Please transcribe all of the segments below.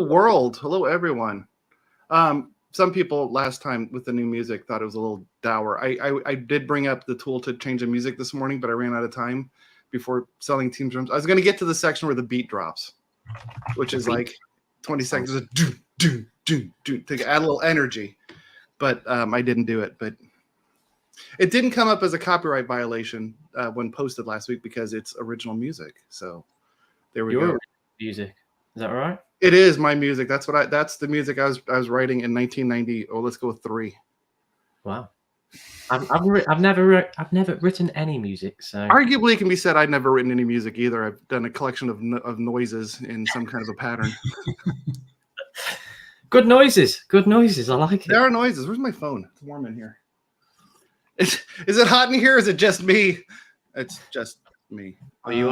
world. Hello, everyone. Some people last time with the new music thought it was a little dour. I did bring up the tool to change the music this morning, but I ran out of time before selling Teams Drums. I was going to get to the section where the beat drops, which is like 20 seconds of to add a little energy. But I didn't do it. But it didn't come up as a copyright violation when posted last week because it's original music. So there we go. Music. Is that right? It is my music. That's the music I was writing in 1990. Oh, let's go with 3. Wow. I've never written any music. So arguably, it can be said I've never written any music either. I've done a collection of noises in some kind of a pattern. Good noises. I like it. There are noises. Where's my phone? It's warm in here. Is it hot in here? Or is it just me? It's just me. Oh, you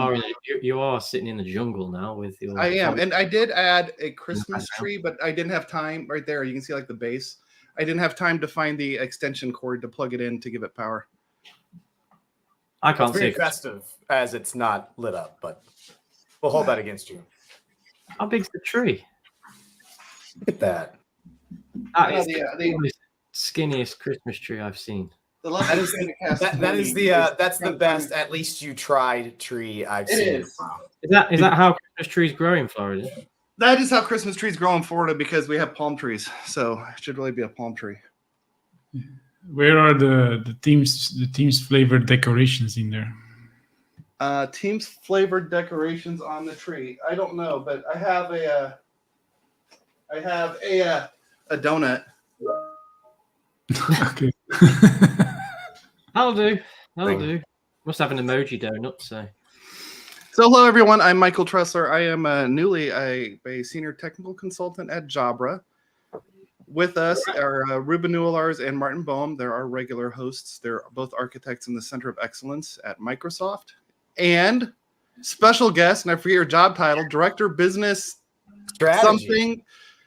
are sitting in the jungle now with your. I am, and I did add a Christmas tree, but I didn't have time. Right there, you can see like the base. I didn't have time to find the extension cord to plug it in to give it power. I can't see. It's very festive as it's not lit up, but we'll hold that against you. How big's the tree? Look at that. That is the skinniest Christmas tree I've seen. That's the best. At least you tried tree I've seen. Is that how Christmas trees grow in Florida? That is how Christmas trees grow in Florida because we have palm trees. So it should really be a palm tree. Where are the team's flavored decorations in there? Team's flavored decorations on the tree. I don't know, but I have a donut. Okay. That'll do. Must have an emoji donut. So hello, everyone. I'm Michael Tressler. I am a senior technical consultant at Jabra. With us are Ruben Newellars and Martin Boehm. They're our regular hosts. They're both architects in the Center of Excellence at Microsoft. And special guest, and I forget your job title, Director Business Strategy. Something.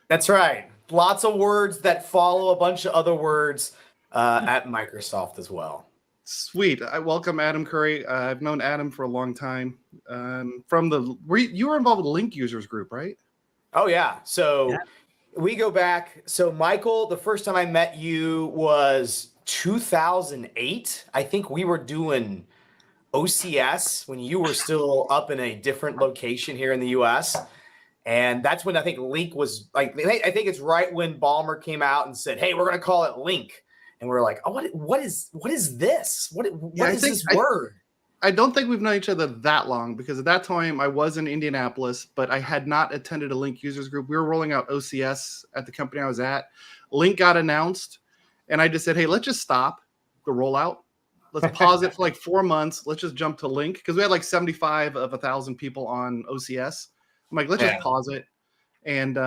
That's right. Lots of words that follow a bunch of other words at Microsoft as well. Sweet. I welcome Adam Curry. I've known Adam for a long time. You were involved with the Link Users Group, right? Oh, yeah. So we go back. So, Michael, the first time I met you was 2008. I think we were doing OCS when you were still up in a different location here in the U.S., and that's when I think Link was like, I think it's right when Ballmer came out and said, hey, we're going to call it Link. And we're like, oh, what is this? What is this word? I don't think we've known each other that long because at that time I was in Indianapolis, but I had not attended a Link users group. We were rolling out OCS at the company I was at. Link got announced, and I just said, hey, let's just stop the rollout. Let's pause it for like 4 months. Let's just jump to Link because we had like 75 of 1,000 people on OCS. I'm like, let's just pause it. And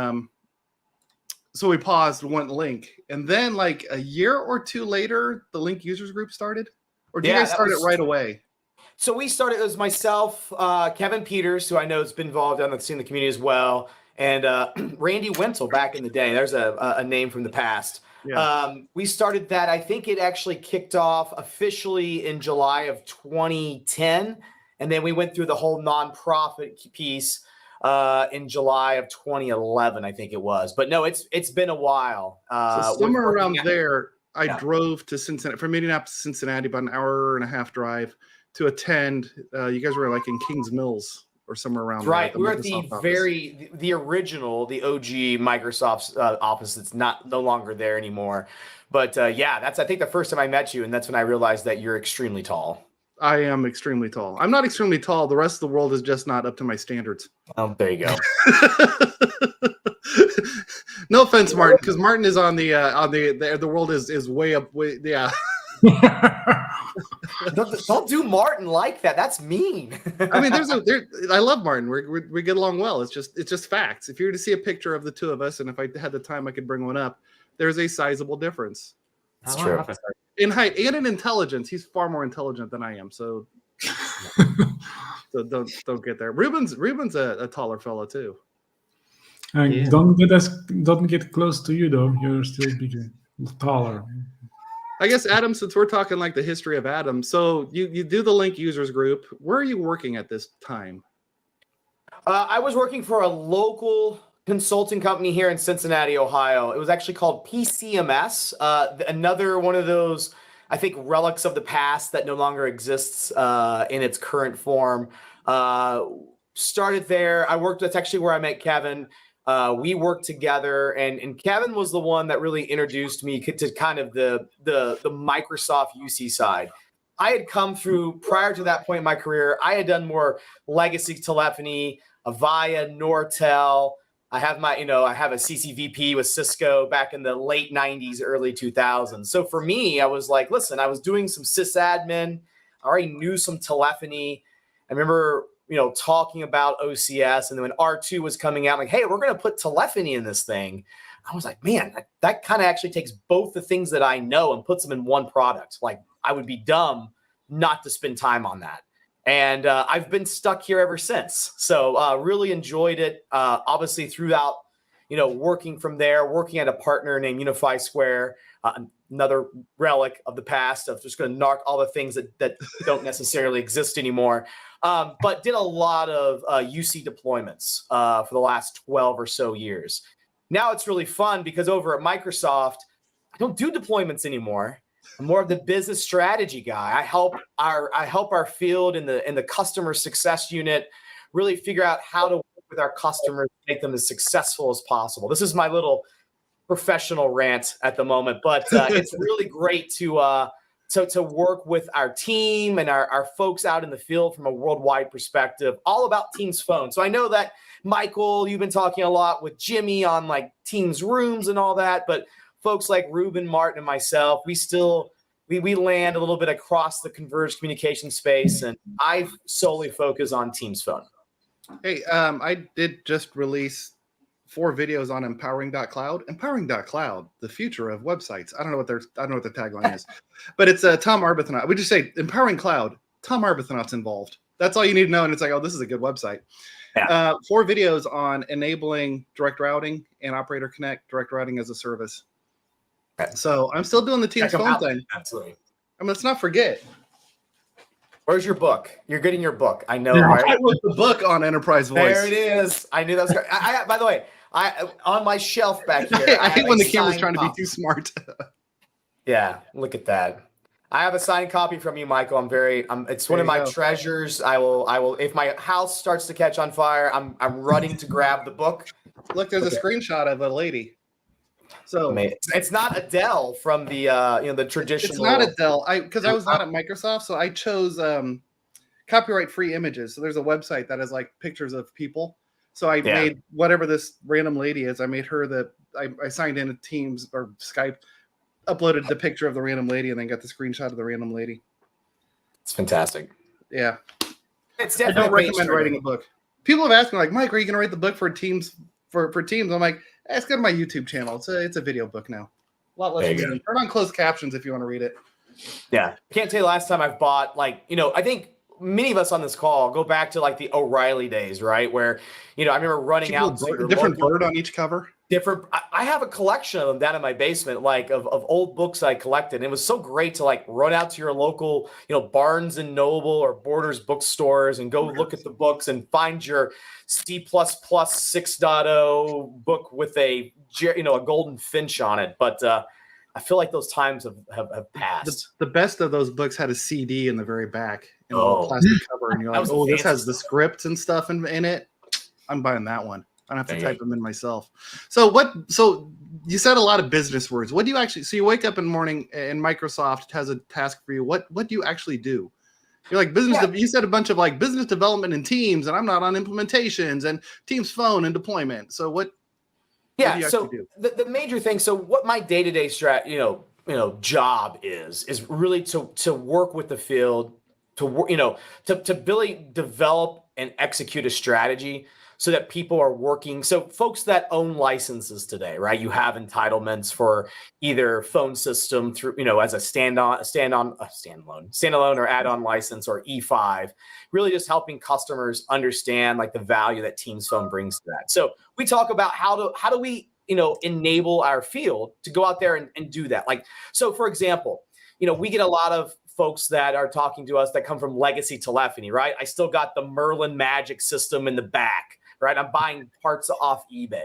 so we paused, went Link. And then like a year or two later, the Link users group started? Or did you guys start it right away? So we started, it was myself, Kevin Peters, who I know has been involved in the community as well, and Randy Wenzel back in the day. There's a name from the past. Yeah. We started that. I think it actually kicked off officially in July of 2010. And then we went through the whole nonprofit piece in July of 2011, I think it was. But no, it's been a while. So somewhere around there, I drove to Cincinnati, from Indianapolis to Cincinnati, about an hour and a half drive to attend. You guys were like in Kings Mills or somewhere around there. Right. We're at the original, the OG Microsoft's office that's no longer there anymore. But I think the first time I met you, and that's when I realized that you're extremely tall. I am extremely tall. I'm not extremely tall. The rest of the world is just not up to my standards. Oh, there you go. No offense, Martin, because Martin is on the world is way up. Don't do Martin like that. That's mean. I mean, I love Martin. We get along well. It's just facts. If you were to see a picture of the two of us, and if I had the time, I could bring one up. There's a sizable difference. That's true. In height and in intelligence, he's far more intelligent than I am. So, don't get there. Ruben's a taller fella too. Don't get close to you though. You're still bigger, taller. I guess Adam, since we're talking like the history of Adam, so you do the Link users group. Where are you working at this time? I was working for a local consulting company here in Cincinnati, Ohio. It was actually called PCMS, another one of those, I think, relics of the past that no longer exists in its current form. Started there. That's actually where I met Kevin. We worked together, and Kevin was the one that really introduced me to kind of the Microsoft UC side. I had come through, prior to that point in my career, I had done more legacy telephony, Avaya, Nortel. I have a CCVP with Cisco back in the late 90s, early 2000s. So for me, I was like, listen, I was doing some sysadmin. I already knew some telephony. I remember, talking about OCS. And then when R2 was coming out, like, hey, we're going to put telephony in this thing. I was like, man, that kind of actually takes both the things that I know and puts them in one product. Like, I would be dumb not to spend time on that. And I've been stuck here ever since. So really enjoyed it. Obviously throughout, working from there, working at a partner named Unify Square, another relic of the past of just going to knock all the things that don't necessarily exist anymore. But did a lot of UC deployments for the last 12 or so years. Now it's really fun because over at Microsoft, I don't do deployments anymore. I'm more of the business strategy guy. I help our field in the customer success unit really figure out how to work with our customers to make them as successful as possible. This is my little professional rant at the moment, but it's really great to work with our team and our folks out in the field from a worldwide perspective, all about Teams Phone. So I know that, Michael, you've been talking a lot with Jimmy on like Teams Rooms and all that, but folks like Ruben, Martin, and myself, we land a little bit across the converged communication space, and I solely focus on Teams Phone. Hey, I did just release 4 videos on empowering.cloud. Empowering.cloud, the future of websites. I don't know what the tagline is, but it's Tom Arbuthnot. We just say empowering cloud. Tom Arbuthnot's involved. That's all you need to know, and it's like, oh, this is a good website. Yeah. 4 videos on enabling direct routing and Operator Connect, direct routing as a service. So I'm still doing the Teams Phone thing. Absolutely. Let's not forget. Where's your book? You're getting your book. I know, Yeah, right? I wrote the book on Enterprise Voice. There it is. I knew that was. By the way, on my shelf back here. I hate when the camera's trying to be too smart. Yeah, look at that. I have a signed copy from you, Michael. It's one of my treasures. I will. If my house starts to catch on fire, I'm running to grab the book. Look, there's a screenshot of a lady. So it's not Adele from the the traditional. It's not Adele. Because I was not at Microsoft, so I chose copyright-free images. So there's a website that has like pictures of people. So I made whatever this random lady is. I made her I signed in a Teams or Skype, uploaded the picture of the random lady, and then got the screenshot of the random lady. It's fantastic. Yeah, it's definitely. I don't recommend writing a book. People have asked me like, Mike, are you going to write the book for Teams for Teams? I'm like, it's got my YouTube channel. It's a video book now. A lot less. Turn on closed captions if you want to read it. Yeah, I can't tell you last time I've bought I think many of us on this call go back to like the O'Reilly days, right? Where I remember running out a different bird on each cover. I have a collection of them down in my basement, like of old books I collected. And it was so great to like run out to your local, Barnes and Noble or Borders bookstores and go look at the books and find your C++ 6.0 book with a golden finch on it. But I feel like those times have passed. The best of those books had a CD in the very back in a plastic cover, and you're like, oh, this has the scripts and stuff in it. I'm buying that one. I don't have to type them in myself. So you said a lot of business words. What do you actually, so you wake up in the morning and Microsoft has a task for you. What do you actually do? You're like you said a bunch of like business development and Teams, and I'm not on implementations and Teams Phone and deployment. So what do you actually do? The major thing, so what my day-to-day job is really to work with the field, to really develop and execute a strategy so that people are working. So folks that own licenses today, right? You have entitlements for either phone system through, as a standalone or add-on license or E5, really just helping customers understand like the value that Teams Phone brings to that. So we talk about how do we, enable our field to go out there and do that. Like, so for example, we get a lot of folks that are talking to us that come from legacy telephony, right? I still got the Merlin Magic system in the back right? I'm buying parts off eBay.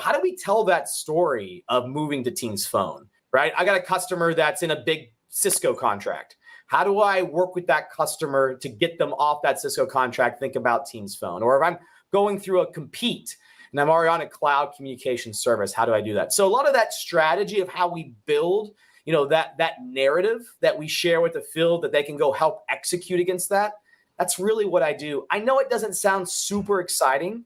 How do we tell that story of moving to Teams Phone, right? I got a customer that's in a big Cisco contract. How do I work with that customer to get them off that Cisco contract? Think about Teams Phone. Or if I'm going through a compete and I'm already on a cloud communication service, how do I do that? So a lot of that strategy of how we build, that narrative that we share with the field that they can go help execute against that. That's really what I do. I know it doesn't sound super exciting,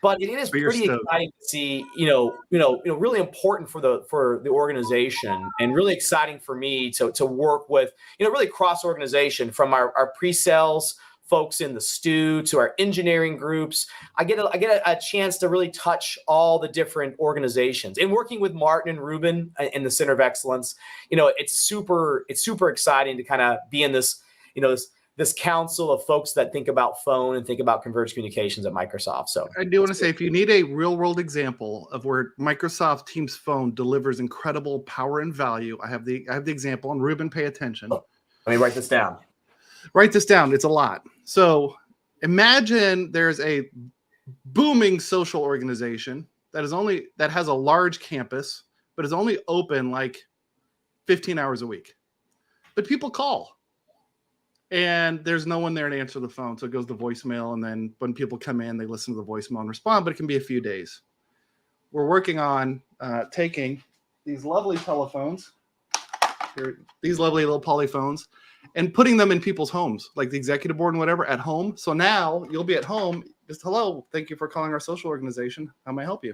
but it is pretty exciting to see, really important for the organization, and really exciting for me to work with, really cross organization, from our pre-sales folks in the stew to our engineering groups. I get a chance to really touch all the different organizations, and working with Martin and Ruben in the Center of Excellence. It's super exciting to kind of be in this, this council of folks that think about phone and think about converged communications at Microsoft. So I do want to say, if you need a real world example of where Microsoft Teams Phone delivers incredible power and value, I have the example. And Ruben, pay attention. Let me write this down. Write this down. It's a lot. So imagine there's a booming social organization that has a large campus, but is only open like 15 hours a week. But people call. And there's no one there to answer the phone. So it goes to voicemail. And then when people come in, they listen to the voicemail and respond, but it can be a few days. We're working on taking these lovely telephones, these lovely little polyphones, and putting them in people's homes, like the executive board and whatever, at home. So now you'll be at home. Just, hello, thank you for calling our social organization. How may I help you?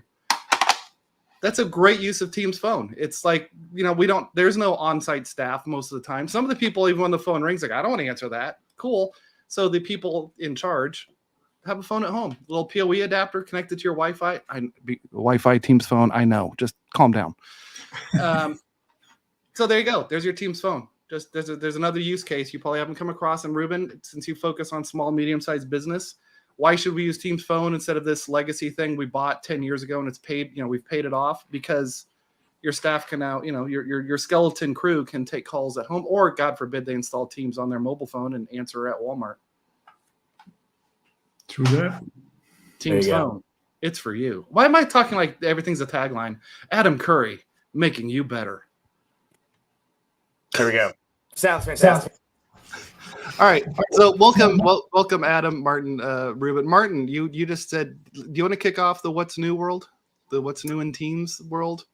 That's a great use of Teams Phone. It's like, there's no on-site staff most of the time. Some of the people, even when the phone rings, like, I don't want to answer that. Cool. So the people in charge have a phone at home, a little PoE adapter connected to your Wi-Fi. Wi-Fi Teams Phone, I know. Just calm down. So there you go. There's your Teams Phone. Just there's another use case you probably haven't come across. And Ruben, since you focus on small, medium-sized business, why should we use Teams Phone instead of this legacy thing we bought 10 years ago and it's paid, we've paid it off? Because your staff can now, your skeleton crew can take calls at home, or God forbid they install Teams on their mobile phone and answer at Walmart. True that. Teams Phone. It's for you. Why am I talking like everything's a tagline? Adam Curry, making you better. There we go. Sounds fantastic. All right. So welcome, Adam, Martin, Ruben. Martin, you just said, do you want to kick off the What's New world? The What's New in Teams world?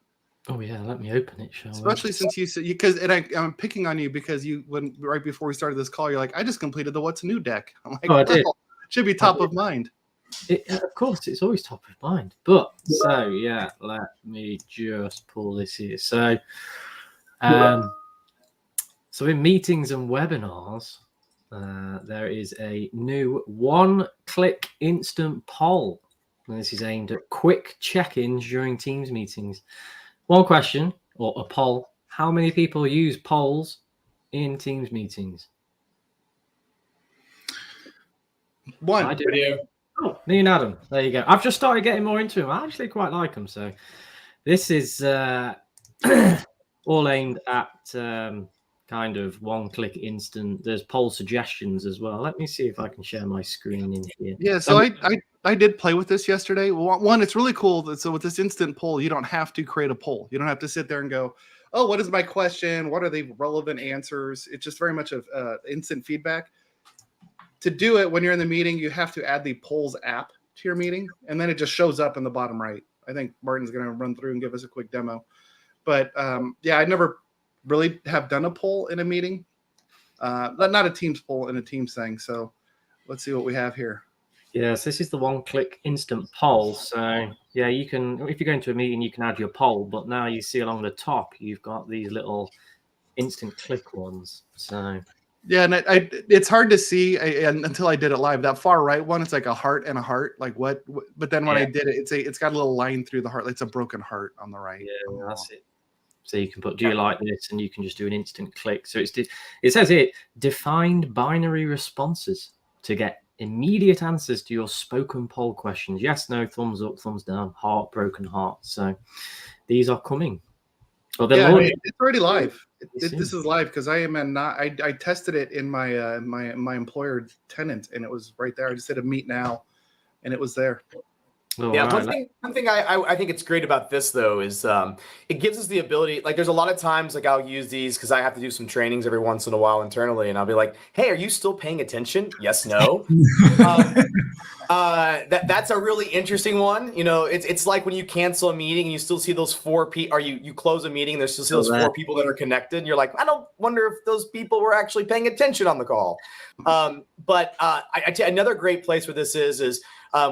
Oh yeah, let me open it, shall we? Especially since you said, because I'm picking on you because right before we started this call, you're like, I just completed the What's New deck. I'm like, I did. Should be top of mind. Of course, it's always top of mind. But so yeah, let me just pull this here. So, so in meetings and webinars, there is a new one-click instant poll. And this is aimed at quick check-ins during Teams meetings. One question, or a poll: how many people use polls in Teams meetings? One. I do. Oh, me and Adam. There you go. I've just started getting more into them. I actually quite like them. So this is all aimed at kind of one-click instant. There's poll suggestions as well. Let me see if I can share my screen in here. Yeah, so I did play with this yesterday. One, it's really cool. So with this instant poll, you don't have to create a poll. You don't have to sit there and go, oh, what is my question? What are the relevant answers? It's just very much of instant feedback. To do it when you're in the meeting, you have to add the polls app to your meeting, and then it just shows up in the bottom right. I think Martin's going to run through and give us a quick demo. But yeah, I never really have done a poll in a meeting, not a Teams poll in a Teams thing. So let's see what we have here. Yes, this is the one-click instant poll. So yeah, you can, if you go into a meeting, you can add your poll, but now you see along the top, you've got these little instant click ones. So yeah, and it's hard to see until I did it live. That far right one, it's like a heart and a heart. Like what? But then when I did it, it's got a little line through the heart. It's a broken heart on the right. Yeah, that's it. So you can put, do you like this? And you can just do an instant click. So it says here, defined binary responses to get immediate answers to your spoken poll questions. Yes, no, thumbs up, thumbs down, heart, broken heart. So these are coming. Oh, yeah, it's already live. This is live because I am I tested it in my my employer tenant, and it was right there. I just did a meet now, and it was there. All Yeah, right. one thing I think it's great about this though is it gives us the ability. Like, there's a lot of times like I'll use these because I have to do some trainings every once in a while internally, and I'll be like, "Hey, are you still paying attention?" Yes, no. That's a really interesting one. You know, it's like when you cancel a meeting and you still see those four people, or you close a meeting, there's still those four people that are connected, and you're like, I don't wonder if those people were actually paying attention on the call. But another great place where this is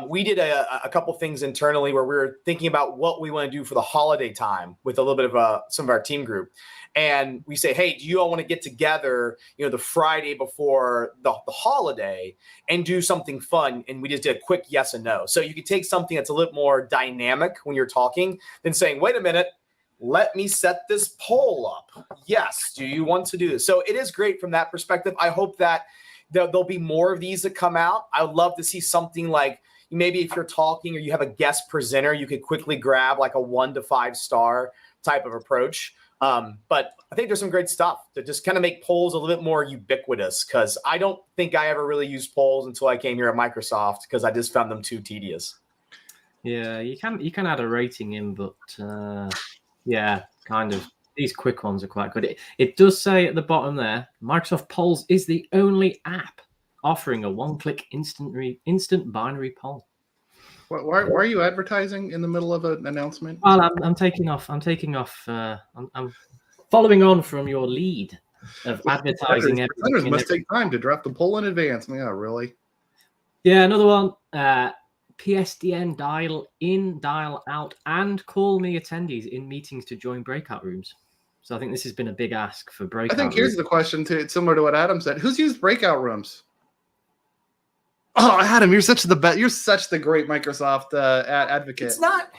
we did a couple things internally where we were thinking about what we want to do for the holiday time with a little bit of some of our team group. And we say, hey, do you all want to get together, you know, the Friday before the holiday and do something fun? And we just did a quick yes and no. So you could take something that's a little more dynamic when you're talking than saying, wait a minute, let me set this poll up. Yes. Do you want to do this? So it is great from that perspective. I hope that there'll be more of these that come out. I would love to see something like, maybe if you're talking or you have a guest presenter, you could quickly grab like a 1 to 5 star type of approach. But I think there's some great stuff to just kind of make polls a little bit more ubiquitous, because I don't think I ever really used polls until I came here at Microsoft, because I just found them too tedious. Yeah, you can add a rating in, but yeah, kind of these quick ones are quite good. It does say at the bottom there, Microsoft Polls is the only app offering a one-click instant binary poll. Why are you advertising in the middle of an announcement? Well, I'm taking off. I'm following on from your lead of advertising. Presenters must take time to draft the poll in advance. Yeah, really? Yeah, another one. PSTN dial in, dial out, and call me attendees in meetings to join breakout rooms. So I think this has been a big ask for breakout rooms. Here's the question, too, similar to what Adam said. Who's used breakout rooms? Oh, Adam, you're such the great Microsoft advocate. It's not.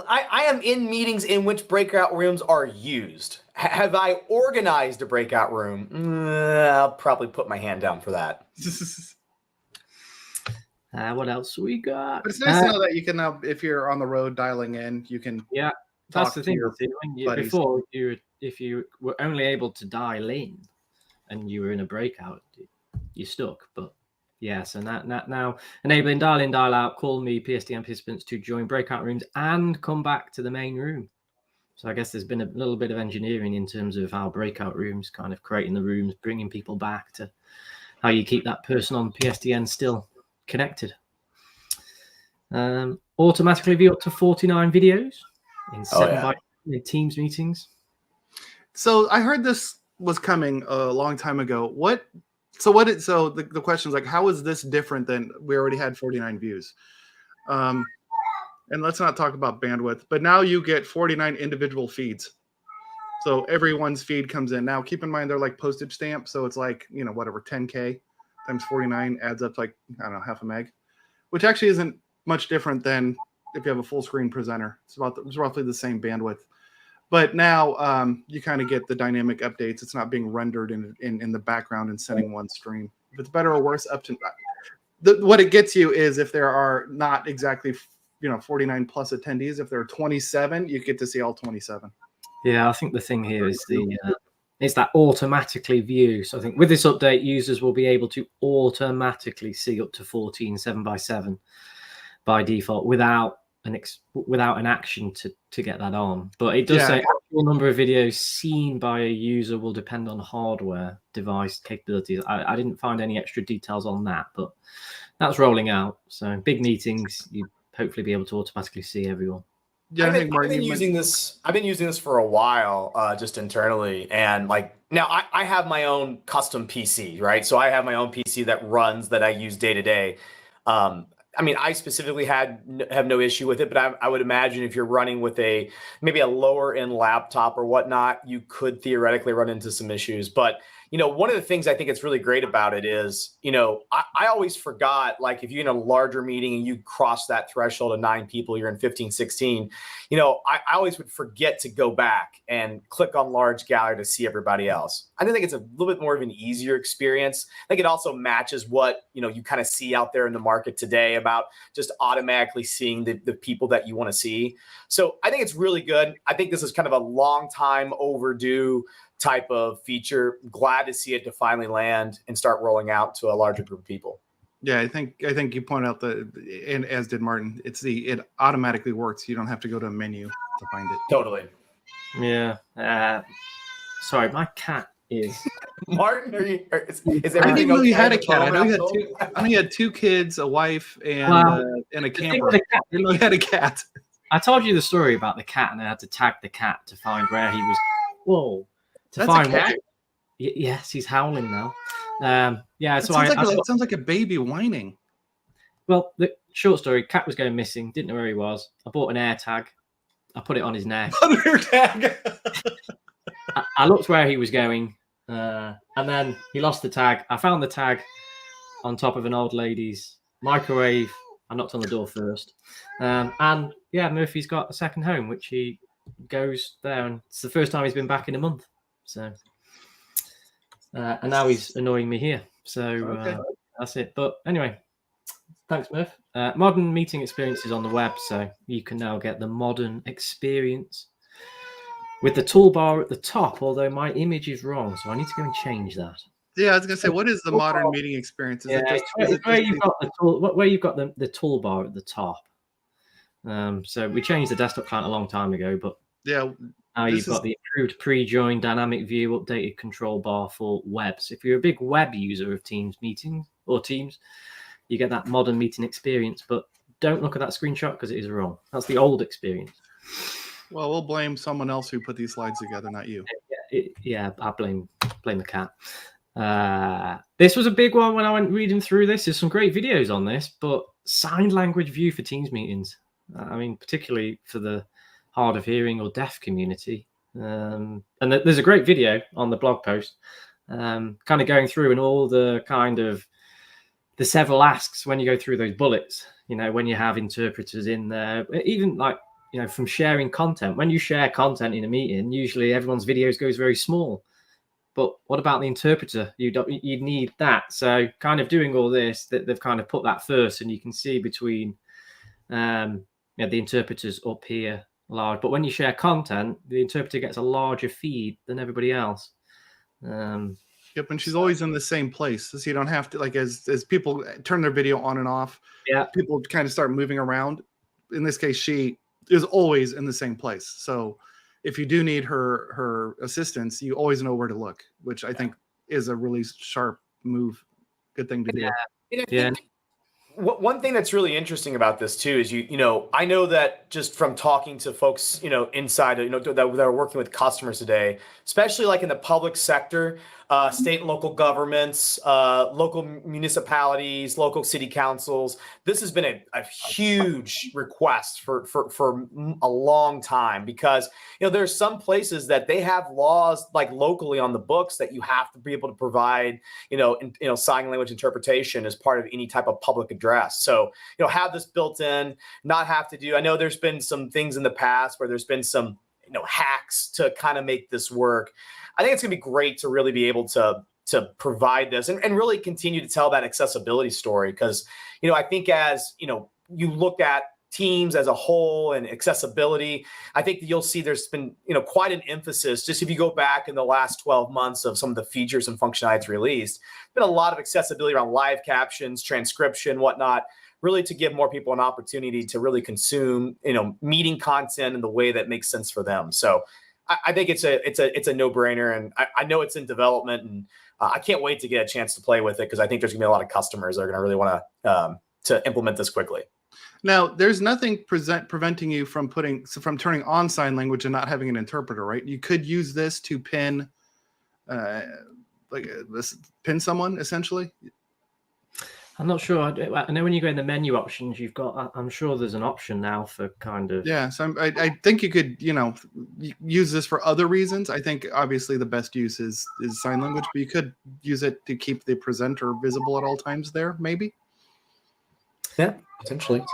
I am in meetings in which breakout rooms are used. Have I organized a breakout room? I'll probably put my hand down for that. What else we got? But it's nice to know that you can now, if you're on the road dialing in, you can. Yeah, that's the thing. Before, if you were only able to dial in, and you were in a breakout, you're stuck. But yeah, so now enabling dial in, dial out, call me PSTN participants to join breakout rooms and come back to the main room. So I guess there's been a little bit of engineering in terms of how breakout rooms, kind of creating the rooms, bringing people back to how you keep that person on PSTN still connected. Automatically view up to 49 videos in 7 by Teams meetings. So I heard this was coming a long time ago. So the question is like, how is this different than we already had 49 views? And let's not talk about bandwidth, but now you get 49 individual feeds. So everyone's feed comes in. Now, keep in mind, they're like postage stamps. So it's like, 10K times 49 adds up to like, I don't know, half a meg, which actually isn't much different than if you have a full screen presenter. It's roughly the same bandwidth. But now you kind of get the dynamic updates. It's not being rendered in the background and sending one stream. If it's better or worse, up to what it gets you is if there are not exactly 49 plus attendees. If there are 27, you get to see all 27. Yeah, I think the thing here is it's that automatically view. So I think with this update, users will be able to automatically see up to 14 7x7 by default without an action to get that on. But it does say actual number of videos seen by a user will depend on hardware device capabilities. I didn't find any extra details on that, but that's rolling out. So big meetings, you hopefully be able to automatically see everyone. Yeah, I've been using this for a while, just internally, and like now I have my own custom PC, right? So I have my own PC that I use day to day. I mean, I specifically have no issue with it, but I would imagine if you're running with maybe a lower end laptop or whatnot, you could theoretically run into some issues. But one of the things I think it's really great about it is, I always forgot, like if you're in a larger meeting and you cross that threshold of 9 people, you're in 15, 16, I always would forget to go back and click on large gallery to see everybody else. I think it's a little bit more of an easier experience. I think it also matches what, you kind of see out there in the market today about just automatically seeing the people that you want to see. So I think it's really good. I think this is kind of a long time overdue type of feature. Glad to see it to finally land and start rolling out to a larger group of people. Yeah, I think you point out and as did Martin, it automatically works. You don't have to go to a menu to find it. Totally. Yeah. Sorry, my cat is. Martin, is I everything didn't even know you okay had a in the cat. I know you had household? two. I know you had 2 kids, a wife, and Well, and a The thing camper. with the cat, I didn't know you had a cat. I told you the story about the cat, and I had to tag the cat to find where he was. Whoa! To That's a find cat? where. Yes, he's howling now. Yeah, That so sounds like a baby whining. well, the short story: cat was going missing. Didn't know where he was. I bought an air tag. I put it on his neck. Under tag. I looked where he was going, and then he lost the tag. I found the tag on top of an old lady's microwave. I knocked on the door first, and yeah, Murphy's got a second home, which he goes there, and it's the first time he's been back in a month. So, and now he's annoying me here. So Okay. that's it. But anyway, thanks, Murph. Modern meeting experience is on the web, so you can now get the modern experience with the toolbar at the top. Although my image is wrong, so I need to go and change that. Yeah, I was gonna say, what is the modern meeting experience? Is Yeah, it just, it's where you've got the tool, where you've got the toolbar at the top. So we changed the desktop client a long time ago, but yeah, now you've got the improved pre-join dynamic view, updated control bar for webs. If you're a big web user of Teams meetings or Teams, you get that modern meeting experience. But don't look at that screenshot because it is wrong. That's the old experience. well, we'll blame someone else who put these slides together, not you. Yeah, I blame the cat. This was a big one when I went reading through this. There's some great videos on this, but signed language view for Teams meetings. I mean, particularly for the hard of hearing or deaf community. And there's a great video on the blog post, kind of going through and all the kind of the several asks when you go through those bullets. You know, when you have interpreters in there, even like, you know, from sharing content. When you share content in a meeting, usually everyone's videos goes very small. But what about the interpreter? You need that. So kind of doing all this, that they've kind of put that first, and you can see between the interpreters up here large. But when you share content, the interpreter gets a larger feed than everybody else. Yep, and she's always in the same place, so you don't have to, like, as people turn their video on and off. Yeah, people kind of start moving around. In this case, she is always in the same place. So if you do need her assistance, you always know where to look, which I think is a really sharp move. Good thing to do. Yeah. One thing that's really interesting about this too is you know, I know that just from talking to folks, you know, inside, you know, that are working with customers today, especially like in the public sector, state and local governments, local municipalities, local city councils. This has been a huge request for a long time, because, you know, there's some places that they have laws like locally on the books that you have to be able to provide, sign language interpretation as part of any type of public address. So, you know, have this built in, not have to do. I know there's been some things in the past where there's been some, you know, hacks to kind of make this work. I think it's going to be great to really be able to provide this and really continue to tell that accessibility story. Because, you know, I think as, you know, you look at Teams as a whole and accessibility, I think that you'll see there's been, you know, quite an emphasis. Just if you go back in the last 12 months of some of the features and functionalities released, been a lot of accessibility around live captions, transcription, whatnot, really to give more people an opportunity to really consume, you know, meeting content in the way that makes sense for them. So I think it's a no-brainer, and I know it's in development, and I can't wait to get a chance to play with it, because I think there's gonna be a lot of customers that are gonna really want to implement this quickly. Now, there's nothing preventing you from turning on sign language and not having an interpreter, right? You could use this to pin, pin someone essentially. I'm not sure. I know when you go in the menu options, you've got. I'm sure there's an option now for kind of. Yeah, so I think you could, you know, use this for other reasons. I think obviously the best use is sign language, but you could use it to keep the presenter visible at all times. There, maybe. Yeah, potentially.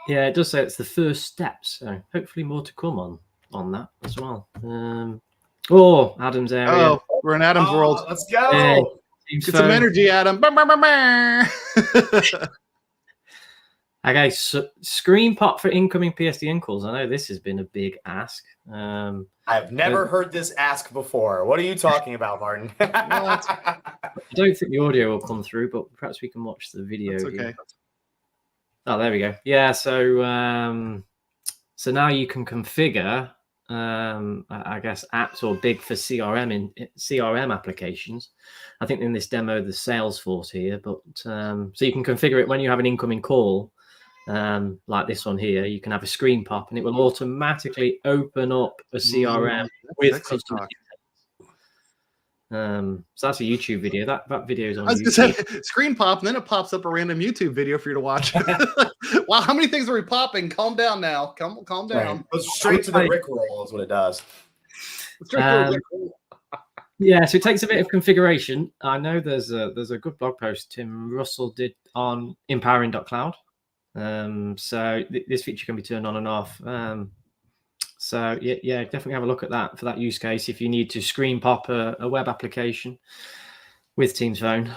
Yeah, it does say it's the first step, so hopefully more to come on that as well. Adam's area. Oh, we're in Adam's world. Let's go. Hey. Get some energy, Adam. Okay, so screen pop for incoming PSTN calls. I know this has been a big ask. I've never heard this ask before. What are you talking about, Martin? I don't think the audio will come through, but perhaps we can watch the video. That's okay. Here. Oh, there we go. Yeah, so so now you can configure, I guess, apps or big for CRM in CRM applications. I think in this demo, the Salesforce here, but so you can configure it when you have an incoming call, like this one here. You can have a screen pop, and it will automatically open up a CRM with sexy customer talk. details. So that's a YouTube video. That video is on I was YouTube. gonna say screen pop, and then it pops up a random YouTube video for you to watch. Wow, how many things are we popping? Calm down now. Calm down. Goes straight to the Rickroll is what it does. Straight to the Rickroll. Yeah, so it takes a bit of configuration. I know there's a good blog post Tim Russell did on empowering.cloud. So this feature can be turned on and off. So yeah, definitely have a look at that for that use case. If you need to screen pop a web application with Teams Phone,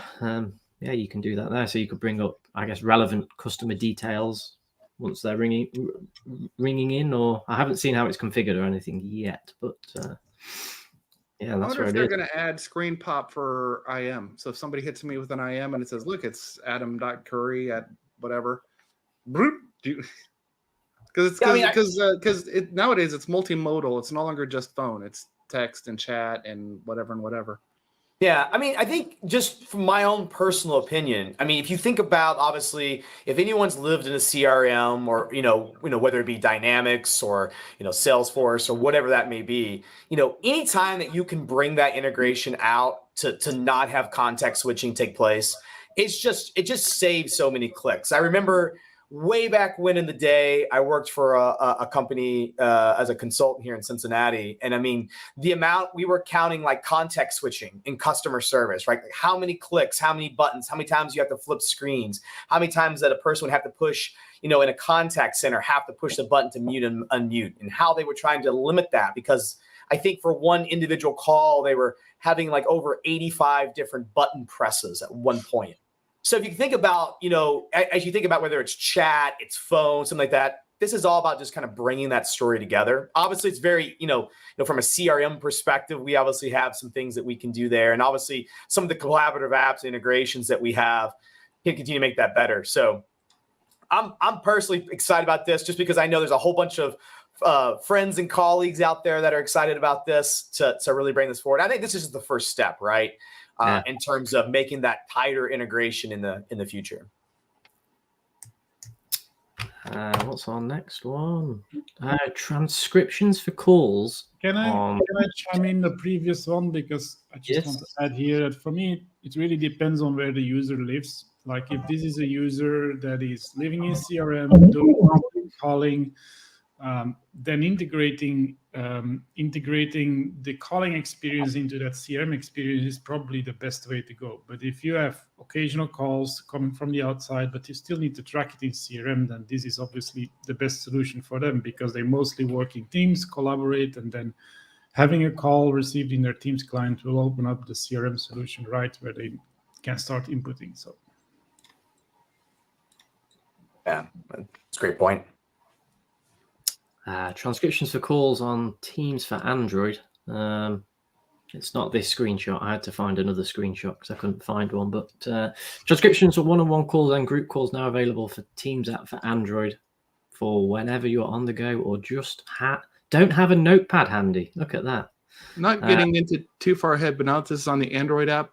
yeah, you can do that there. So you could bring up, I guess, relevant customer details once they're ringing in. Or I haven't seen how it's configured or anything yet, but yeah, I that's wonder where if it they're is. going to add screen pop for IM. So if somebody hits me with an IM and it says, "Look, it's Adam.Curry at whatever," because nowadays it's multimodal. It's no longer just phone. It's text and chat and whatever. Yeah, I mean, I think just from my own personal opinion, I mean, if you think about, obviously, if anyone's lived in a CRM or, whether it be Dynamics or, Salesforce or whatever that may be, anytime that you can bring that integration out to not have context switching take place, it just saves so many clicks. I remember way back when in the day, I worked for a company as a consultant here in Cincinnati. And I mean, the amount we were counting like context switching in customer service, right? Like how many clicks, how many buttons, how many times you have to flip screens, how many times that a person would have to push, in a contact center, have to push the button to mute and unmute, and how they were trying to limit that because I think for one individual call, they were having like over 85 different button presses at one point. So if you think about, as you think about whether it's chat, it's phone, something like that, this is all about just kind of bringing that story together. Obviously, it's very, from a CRM perspective, we obviously have some things that we can do there. And obviously, some of the collaborative apps integrations that we have can continue to make that better. So I'm personally excited about this just because I know there's a whole bunch of friends and colleagues out there that are excited about this to really bring this forward. I think this is the first step, right? In terms of making that tighter integration in the future. What's our next one? Transcriptions for calls. Can I chime in the previous one? Because I just want to add here that for me, it really depends on where the user lives. Like if this is a user that is living in CRM, doing calling, then integrating the calling experience into that CRM experience is probably the best way to go. But if you have occasional calls coming from the outside, but you still need to track it in CRM, then this is obviously the best solution for them because they mostly work in Teams, collaborate, and then having a call received in their Teams client will open up the CRM solution right where they can start inputting. So, yeah, that's a great point. Transcriptions for calls on Teams for Android. It's not this screenshot. I had to find another screenshot because I couldn't find one. But transcriptions for one-on-one calls and group calls now available for Teams app for Android for whenever you're on the go or just don't have a notepad handy. Look at that. Not getting into too far ahead, but now this is on the Android app.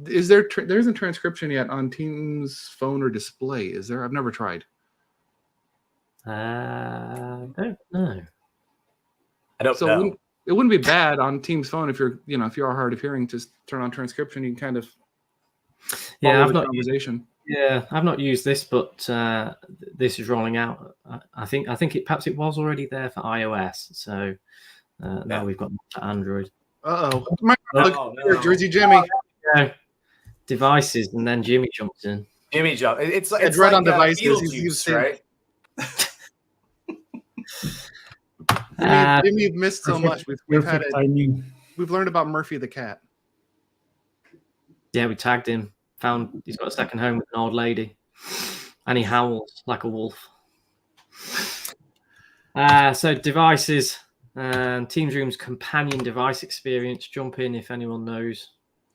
Is there isn't transcription yet on Teams phone or display? Is there? I've never tried. I don't know. I don't know. It wouldn't be bad on Teams phone if you're hard of hearing. Just turn on transcription. You can kind of I've not used this, but this is rolling out. I think perhaps it was already there for iOS. So now we've got for Android. Look, Jersey Jimmy. Devices, and then Jimmy jumps in. It's red like on devices. He's right? Jimmy, you've missed so much. We've learned about Murphy the cat. Yeah, we tagged him. Found he's got a second home with an old lady, and he howls like a wolf. So devices and Teams Room's companion device experience. Jump in if anyone knows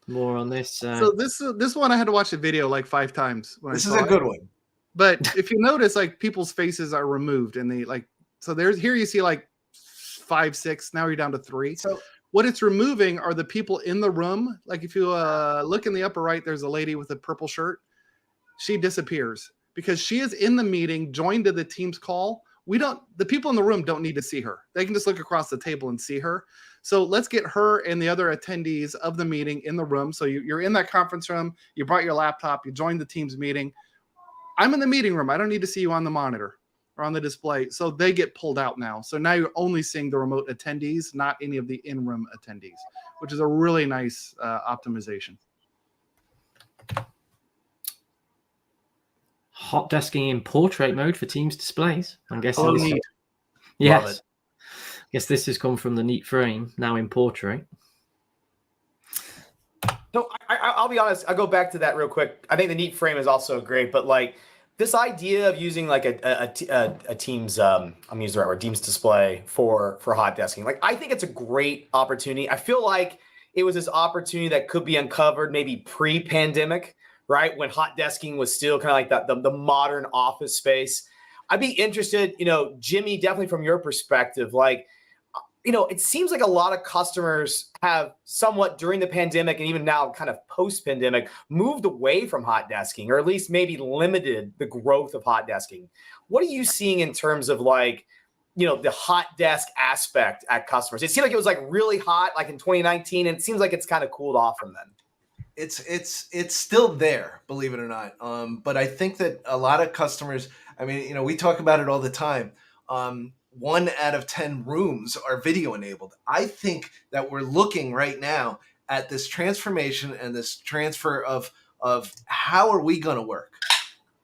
more on this. So this one I had to watch the video like 5 times. This is a good one. But if you notice, like people's faces are removed, and they like so there's here you see like 5, 6. Now you're down to 3. So What it's removing are the people in the room. Like if you look in the upper right, there's a lady with a purple shirt. She disappears because she is in the meeting, joined to the Teams call. The people in the room don't need to see her. They can just look across the table and see her. So let's get her and the other attendees of the meeting in the room. So you're in that conference room. You brought your laptop. You joined the Teams meeting. I'm in the meeting room. I don't need to see you on the monitor or on the display. So they get pulled out now. So now you're only seeing the remote attendees, not any of the in-room attendees, which is a really nice optimization. Hot desking in portrait mode for Teams displays. I'm guessing. Oh, this neat. Yes. Love it. Guess this has come from the Neat Frame, now in portrait. So I'll be honest. I'll go back to that real quick. I think the Neat Frame is also great, but like this idea of using like a Teams, I'm gonna use the right word, Teams display for hot desking. Like I think it's a great opportunity. I feel like it was this opportunity that could be uncovered maybe pre-pandemic, right? When hot desking was still kind of like that the modern office space. I'd be interested, Jimmy, definitely from your perspective, like, it seems like a lot of customers have somewhat during the pandemic and even now kind of post-pandemic moved away from hot desking, or at least maybe limited the growth of hot desking. What are you seeing in terms of like, the hot desk aspect at customers? It seemed like it was like really hot like in 2019, and it seems like it's kind of cooled off from then. It's still there, believe it or not. But I think that a lot of customers, we talk about it all the time. 1 out of 10 rooms are video enabled. I think that we're looking right now at this transformation and this transfer of how are we going to work,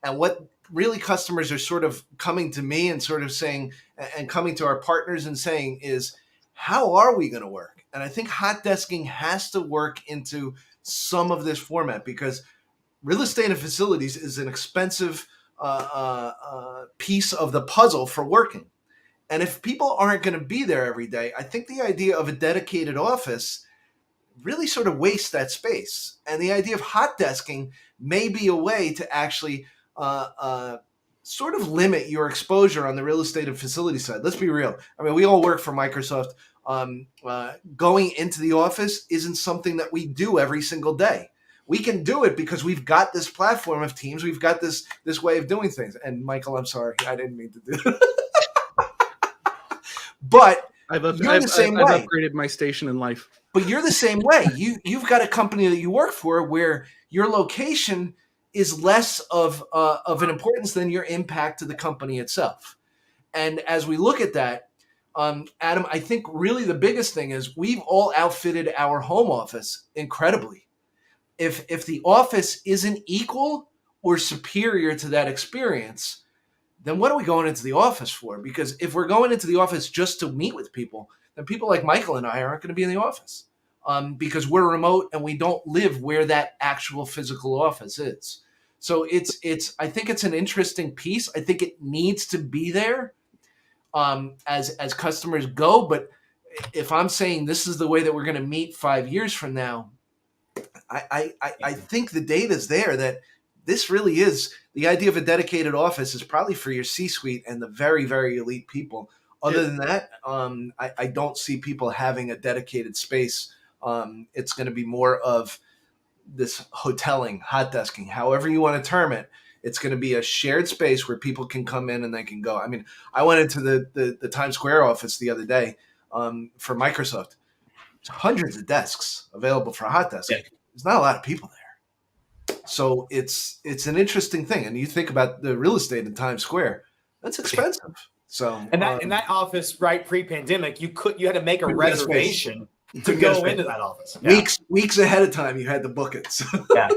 and what really customers are sort of coming to me and sort of saying, and coming to our partners and saying is, how are we going to work? And I think hot desking has to work into some of this format, because real estate and facilities is an expensive piece of the puzzle for working. And if people aren't going to be there every day, I think the idea of a dedicated office really sort of wastes that space. And the idea of hot desking may be a way to actually sort of limit your exposure on the real estate and facility side. Let's be real. We all work for Microsoft. Going into the office isn't something that we do every single day. We can do it because we've got this platform of Teams. We've got this way of doing things. And Michael, I'm sorry, I didn't mean to do that. But I've upgraded my station in life. But you're the same way. You've got a company that you work for where your location is less of an importance than your impact to the company itself. And as we look at that, Adam, I think really the biggest thing is we've all outfitted our home office incredibly. If the office isn't equal or superior to that experience, then what are we going into the office for? Because if we're going into the office just to meet with people, then people like Michael and I aren't going to be in the office because we're remote and we don't live where that actual physical office is. So I think it's an interesting piece. I think it needs to be there as customers go. But if I'm saying this is the way that we're going to meet 5 years from now, I think the data's there that this really is the idea of a dedicated office is probably for your C-suite and the very, very elite people. Other than that, I don't see people having a dedicated space. It's going to be more of this hoteling, hot desking, however you want to term it. It's going to be a shared space where people can come in and they can go. I went into the Times Square office the other day for Microsoft. There's hundreds of desks available for hot desking. Yeah. There's not a lot of people there. So it's an interesting thing. And you think about the real estate in Times Square, that's expensive. So in that office, right, pre-pandemic, you had to make a reservation to go into that office. Yeah. Weeks ahead of time, you had to book it. So. Yeah.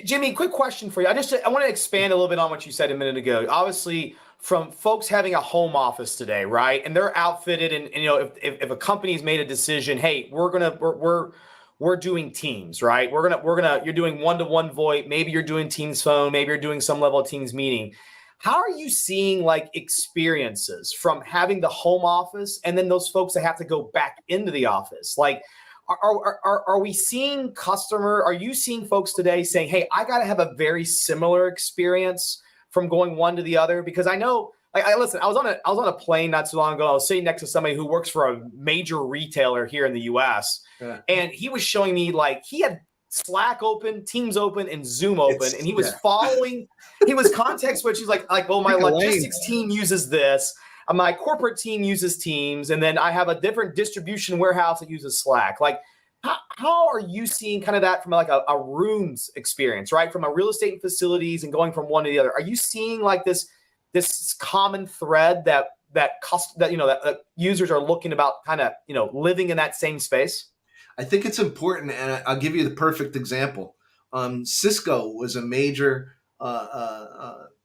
Jimmy, quick question for you. I want to expand a little bit on what you said a minute ago. Obviously, from folks having a home office today, right, and they're outfitted, and if a company's made a decision, hey, we're doing Teams, right? You're doing one-to-one VoIP. Maybe you're doing Teams phone. Maybe you're doing some level of Teams meeting. How are you seeing like experiences from having the home office and then those folks that have to go back into the office? Like, Are we seeing are you seeing folks today saying, hey, I got to have a very similar experience from going one to the other? Because I know, listen, I was on a plane not too long ago. I was sitting next to somebody who works for a major retailer here in the US. Yeah. And he was showing me he had Slack open, Teams open, and Zoom open. And he was following, he was context switch. He's like, well, my logistics team uses this. My corporate team uses Teams, and then I have a different distribution warehouse that uses Slack. How are you seeing kind of that from a rooms experience, right? From a real estate and facilities and going from one to the other. Are you seeing this common thread that users are looking about kind of, living in that same space? I think it's important, and I'll give you the perfect example. Cisco was a major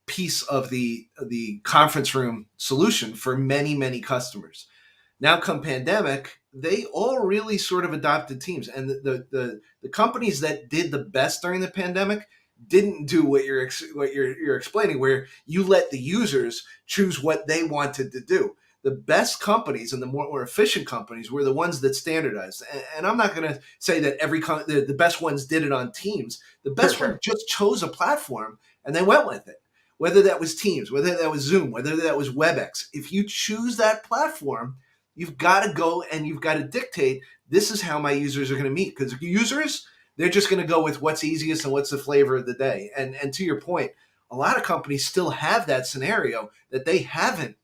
piece of the conference room solution for many, many customers. Now, come pandemic, they all really sort of adopted Teams, and the companies that did the best during the pandemic didn't do what you're explaining, where you let the users choose what they wanted to do. The best companies and the more efficient companies were the ones that standardized. And I'm not going to say that the best ones did it on Teams. The best ones just chose a platform and they went with it. Whether that was Teams, whether that was Zoom, whether that was WebEx. If you choose that platform, you've got to go and you've got to dictate, this is how my users are going to meet. Because users, they're just going to go with what's easiest and what's the flavor of the day. And to your point, a lot of companies still have that scenario that they haven't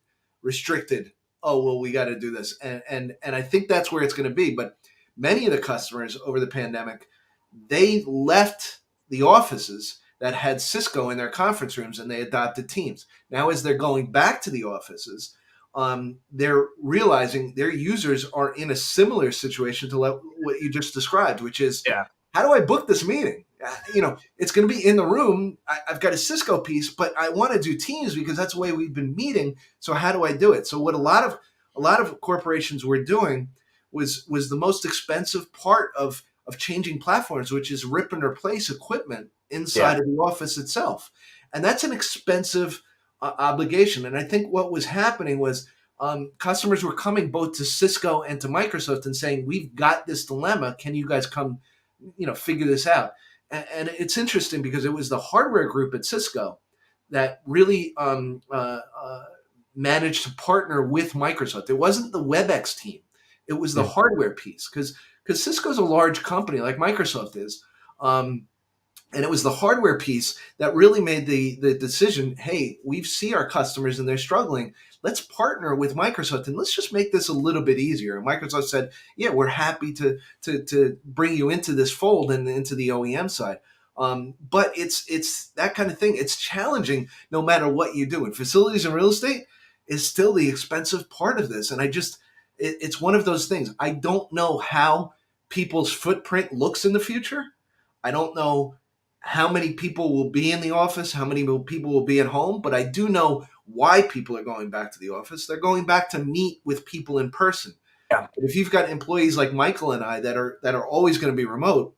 restricted. Oh, well, we got to do this. And I think that's where it's going to be. But many of the customers over the pandemic, they left the offices that had Cisco in their conference rooms and they adopted Teams. Now, as they're going back to the offices, they're realizing their users are in a similar situation to what you just described, which is, how do I book this meeting? It's going to be in the room. I've got a Cisco piece, but I want to do Teams because that's the way we've been meeting. So how do I do it? So what a lot of corporations were doing was the most expensive part of changing platforms, which is rip and replace equipment inside of the office itself. And that's an expensive obligation. And I think what was happening was customers were coming both to Cisco and to Microsoft and saying, we've got this dilemma. Can you guys come, figure this out? And it's interesting because it was the hardware group at Cisco that really managed to partner with Microsoft. It wasn't the WebEx team. It was the hardware piece because Cisco's a large company like Microsoft is. And it was the hardware piece that really made the decision, hey, we see our customers and they're struggling. Let's partner with Microsoft and let's just make this a little bit easier. And Microsoft said, yeah, we're happy to bring you into this fold and into the OEM side. But it's that kind of thing. It's challenging no matter what you do. And facilities and real estate is still the expensive part of this. And it's one of those things. I don't know how people's footprint looks in the future. I don't know how many people will be in the office, how many people will be at home, but I do know why people are going back to the office. They're going back to meet with people in person. Yeah. But if you've got employees like Michael and I that are always going to be remote,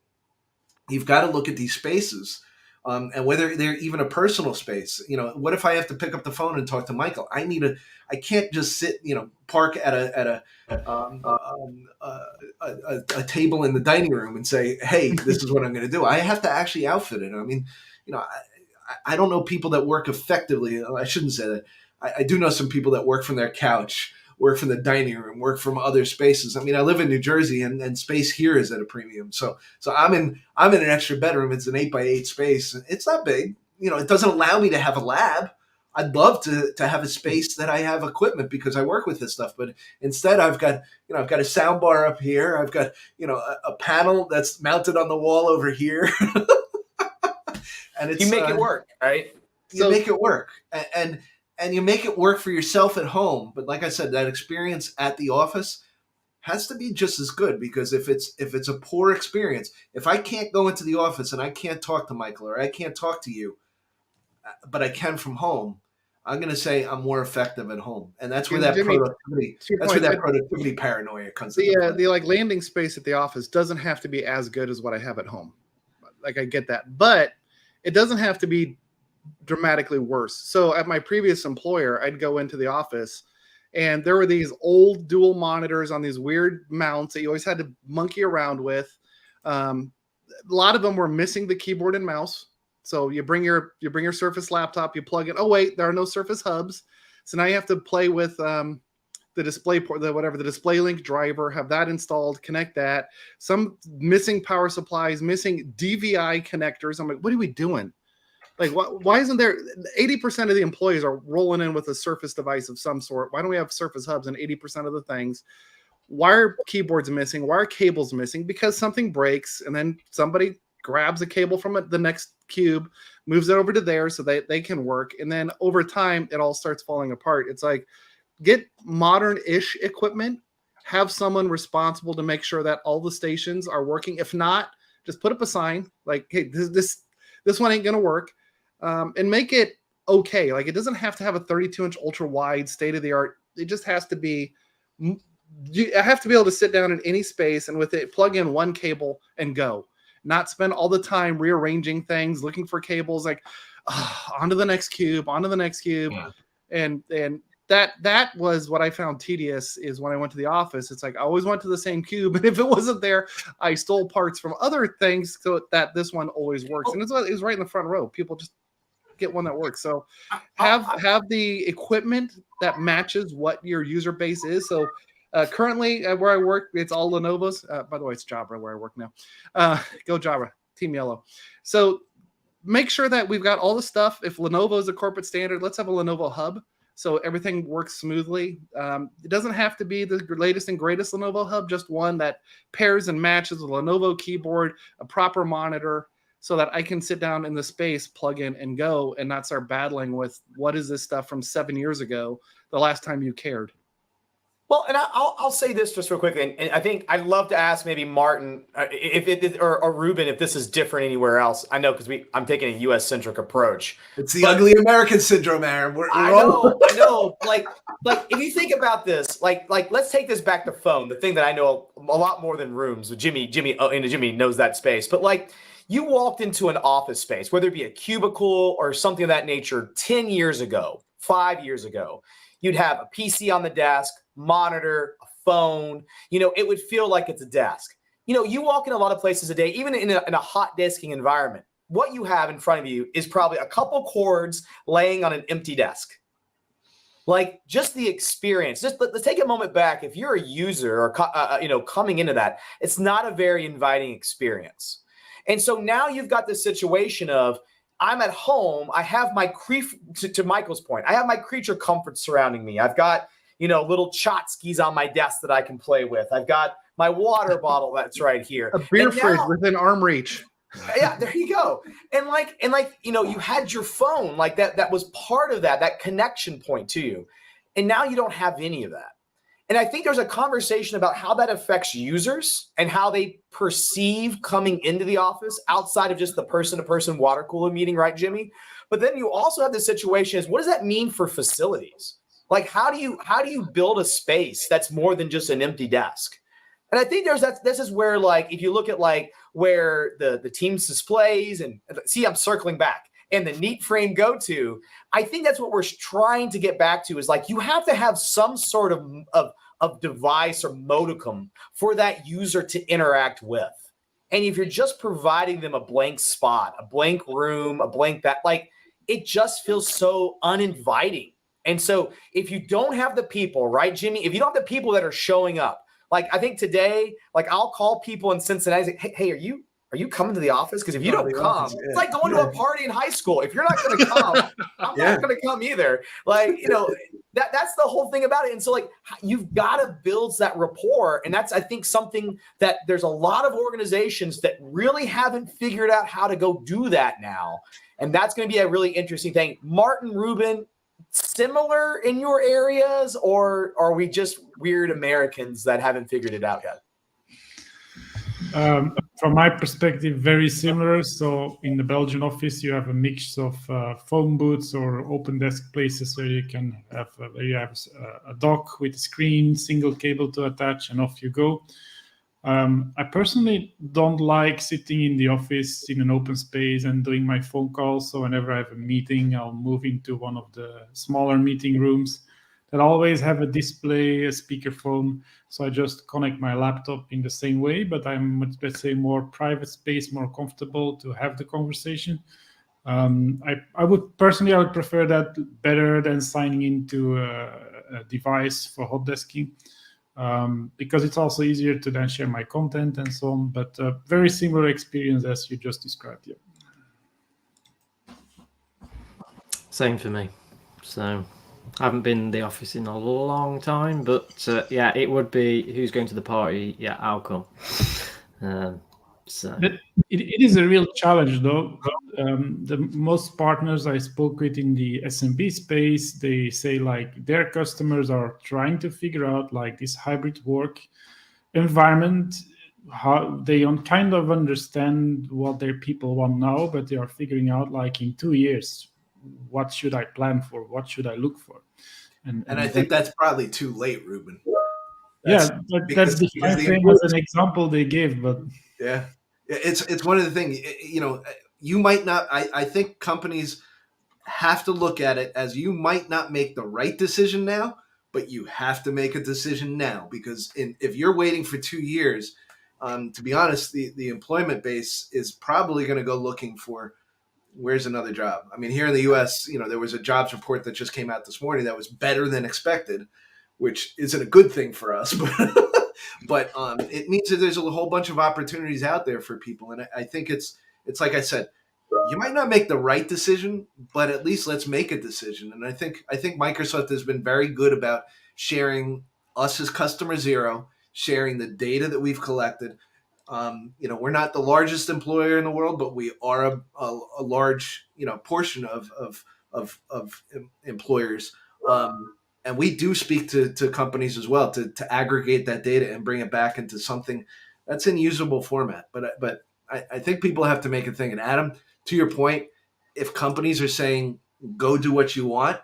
you've got to look at these spaces and whether they're even a personal space. What if I have to pick up the phone and talk to Michael? I can't just sit, park at a table in the dining room and say, hey, this is what I'm going to do. I have to actually outfit it. I mean, I don't know people that work effectively. I shouldn't say that. I do know some people that work from their couch, work from the dining room, work from other spaces. I mean, I live in New Jersey and space here is at a premium. So I'm in an extra bedroom. It's an 8x8 space. It's not big. It doesn't allow me to have a lab. I'd love to have a space that I have equipment because I work with this stuff. But instead I've got a sound bar up here. I've got, a panel that's mounted on the wall over here. And it's, you make it work, right? You make it work. And you make it work for yourself at home. But like I said, that experience at the office has to be just as good, because if it's a poor experience, if I can't go into the office and I can't talk to Michael or I can't talk to you, but I can from home, I'm going to say I'm more effective at home. And that's where productivity paranoia comes in. The landing space at the office doesn't have to be as good as what I have at home. Like, I get that, but it doesn't have to be dramatically worse. So at my previous employer, I'd go into the office And there were these old dual monitors on these weird mounts that you always had to monkey around with. A lot of them were missing the keyboard and mouse. So you bring your Surface laptop, you plug in. Oh wait, there are no Surface hubs. So now you have to play with the display port, the DisplayLink driver, have that installed, connect that. Some missing power supplies, missing DVI connectors. I'm like, what are we doing? Like, why isn't there 80% of the employees are rolling in with a Surface device of some sort? Why don't we have Surface hubs in 80% of the things? Why are keyboards missing? Why are cables missing? Because something breaks, and then somebody grabs a cable from the next cube, moves it over to there so they can work. And then over time, it all starts falling apart. It's like, get modern-ish equipment, have someone responsible to make sure that all the stations are working. If not, just put up a sign like, hey, this one ain't going to work. And make it okay. Like, it doesn't have to have a 32-inch ultra-wide state-of-the-art. It just has to be, I have to be able to sit down in any space and with it, plug in one cable and go. Not spend all the time rearranging things, looking for cables, like onto the next cube. Yeah. And that was what I found tedious is when I went to the office. It's like I always went to the same cube, and if it wasn't there, I stole parts from other things so that this one always works. And it was right in the front row. People just get one that works. So have the equipment that matches what your user base is. So currently where I work, it's all Lenovo's. By the way, it's Jabra where I work now. Go Jabra, Team Yellow. So make sure that we've got all the stuff. If Lenovo is a corporate standard, let's have a Lenovo hub so everything works smoothly. It doesn't have to be the latest and greatest Lenovo hub, just one that pairs and matches a Lenovo keyboard, a proper monitor, so that I can sit down in the space, plug in and go, and not start battling with what is this stuff from 7 years ago, the last time you cared. Well, and I'll say this just real quickly, and I think I'd love to ask maybe Martin or Ruben if this is different anywhere else. I know because I'm taking a U.S. centric approach. It's the ugly American syndrome, Aaron. I know. Like if you think about this, like let's take this back to phone, the thing that I know a lot more than rooms. Jimmy knows that space, but like you walked into an office space, whether it be a cubicle or something of that nature, 10 years ago, 5 years ago. You'd have a PC on the desk, monitor, a phone. It would feel like it's a desk. You walk in a lot of places a day, even in a hot desking environment. What you have in front of you is probably a couple cords laying on an empty desk. Like just the experience. Let's take a moment back. If you're a user or coming into that, it's not a very inviting experience. And so now you've got this situation of I'm at home. I have my to Michael's point. I have my creature comforts surrounding me. I've got little tchotchkes on my desk that I can play with. I've got my water bottle that's right here. A beer fridge within arm reach. Yeah, there you go. And you had your phone like that was part of that connection point to you. And now you don't have any of that. And I think there's a conversation about how that affects users and how they perceive coming into the office outside of just the person-to-person water cooler meeting, right, Jimmy? But then you also have the situation is what does that mean for facilities? Like how do you build a space that's more than just an empty desk? And I think this is where like if you look at like where the Teams displays and see I'm circling back and the neat frame go to, I think that's what we're trying to get back to is like you have to have some sort of device or modicum for that user to interact with. And if you're just providing them a blank spot, a blank room, a blank that, like it just feels so uninviting. And so if you don't have the people, right, Jimmy, if you don't have the people that are showing up, like I think today, like I'll call people in Cincinnati and say, hey, are you coming to the office? Because if you don't come, it's like going to a party in high school. If you're not going to come, I'm not going to come either. Like, that's the whole thing about it. And so like, you've got to build that rapport. And that's, I think, something that there's a lot of organizations that really haven't figured out how to go do that now. And that's going to be a really interesting thing. Martin, Ruben, similar in your areas, or are we just weird Americans that haven't figured it out yet? From my perspective, very similar. So in the Belgian office, you have a mix of phone booths or open desk places where you can have a dock with a screen, single cable to attach, and off you go. I personally don't like sitting in the office in an open space and doing my phone calls. So whenever I have a meeting, I'll move into one of the smaller meeting rooms. that always have a display, a speakerphone. So I just connect my laptop in the same way, but I'm, let's say, more private space, more comfortable to have the conversation. I would prefer that better than signing into a device for hot desking, because it's also easier to then share my content and so on. But very similar experience as you just described. Yeah. Same for me. So I haven't been in the office in a long time, but yeah, it would be who's going to the party. Yeah, I'll come. So But it is a real challenge, though. The most partners I spoke with in the SMB space, they say like their customers are trying to figure out like this hybrid work environment, how they kind of understand what their people want now, but they are figuring out like in 2 years, what should I plan for? What should I look for? And I think that's probably too late, Ruben. That's the time frame as an example they gave, but yeah, it's one of the things, you know, you might not, I think companies have to look at it as you might not make the right decision now, but you have to make a decision now, because if you're waiting for 2 years, to be honest, the employment base is probably going to go looking for where's another job. I mean, here in the U.S., you know, there was a jobs report that just came out this morning that was better than expected, which isn't a good thing for us, but it means that there's a whole bunch of opportunities out there for people. And I think it's like I said, you might not make the right decision, but at least let's make a decision. And I think Microsoft has been very good about sharing us as customer zero, sharing the data that we've collected. You know, we're not the largest employer in the world, but we are a large, you know, portion of employers. And we do speak to companies as well to aggregate that data and bring it back into something that's in usable format. But I think people have to make a thing. And Adam, to your point, if companies are saying, go do what you want,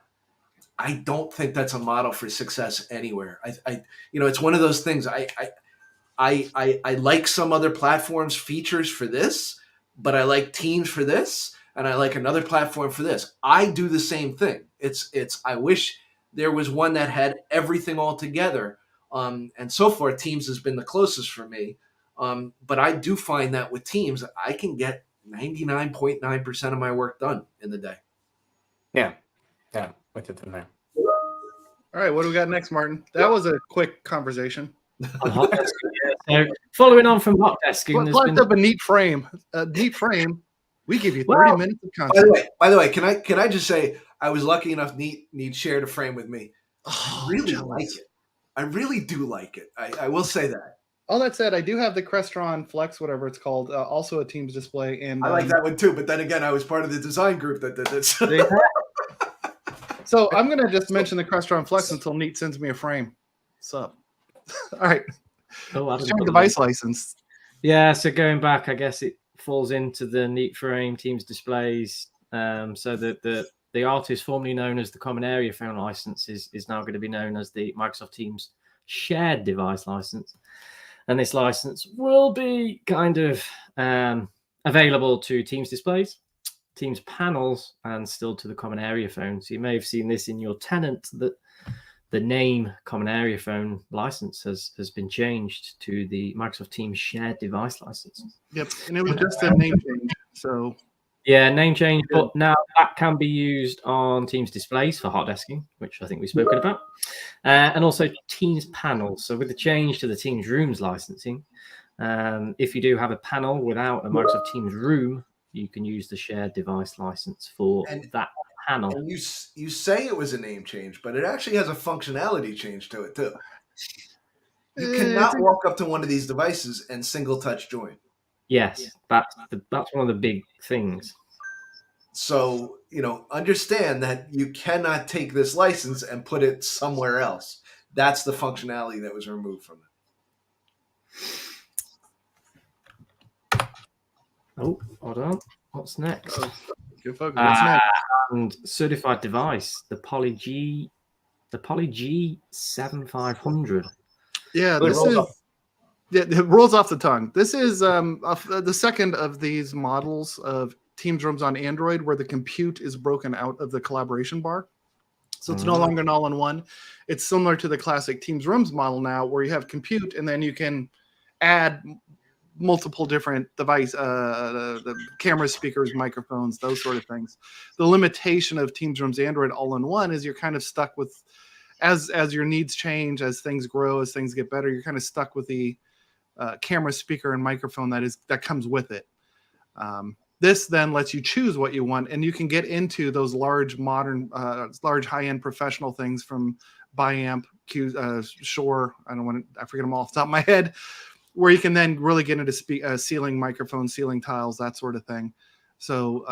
I don't think that's a model for success anywhere. You know, it's one of those things. I like some other platforms' features for this, but I like Teams for this, and I like another platform for this. I do the same thing. I wish there was one that had everything all together. And so far, Teams has been the closest for me. But I do find that with Teams, I can get 99.9% of my work done in the day. Yeah, with it in there. All right, what do we got next, Martin? That was a quick conversation. on hot desking, yeah. So following on from hot desking, there's Plugged been up a neat frame. We give you 30 minutes of content. By the way, can I just say I was lucky enough Neat shared a frame with me. Oh, I really jealous. like it. I really do like it. I will say that. All that said, I do have the Crestron Flex, whatever it's called, also a Teams display. And I like that one too. But then again, I was part of the design group that did this. So I'm going to just mention the Crestron Flex until Neat sends me a frame. Sup? All right. Sharing device license. Yeah, so going back, I guess it falls into the Neat Frame Teams displays. So the artist formerly known as the Common Area Phone license is now going to be known as the Microsoft Teams Shared Device license. And this license will be kind of available to Teams displays, Teams panels, and still to the Common Area Phone. So you may have seen this in your tenant that the name Common Area Phone license has been changed to the Microsoft Teams Shared Device license. Yep, and it was just a name change. So yeah, name change, but now that can be used on Teams displays for hot desking, which I think we've spoken about, and also Teams panels. So with the change to the Teams Rooms licensing, if you do have a panel without a Microsoft Teams Room, you can use the Shared Device license for that panel. And you say it was a name change, but it actually has a functionality change to it too. You cannot walk up to one of these devices and single touch join. Yes, that's one of the big things. So, you know, understand that you cannot take this license and put it somewhere else. That's the functionality that was removed from it. Oh, hold on. What's next? good focus. What's next? And certified device, the Poly G7500. Yeah, this is. Yeah, it rolls off the tongue. This is the second of these models of Teams Rooms on Android where the compute is broken out of the collaboration bar. So it's no longer an all-in-one. It's similar to the classic Teams Rooms model now, where you have compute and then you can add multiple different device, the cameras, speakers, microphones, those sort of things. The limitation of Teams Rooms Android all-in-one is you're kind of stuck with, as your needs change, as things grow, as things get better, you're kind of stuck with the camera, speaker, and microphone that comes with it. This then lets you choose what you want, and you can get into those large modern, large high-end professional things from Biamp, Shure. I forget them all off the top of my head, where you can then really get into ceiling microphones, ceiling tiles, that sort of thing. So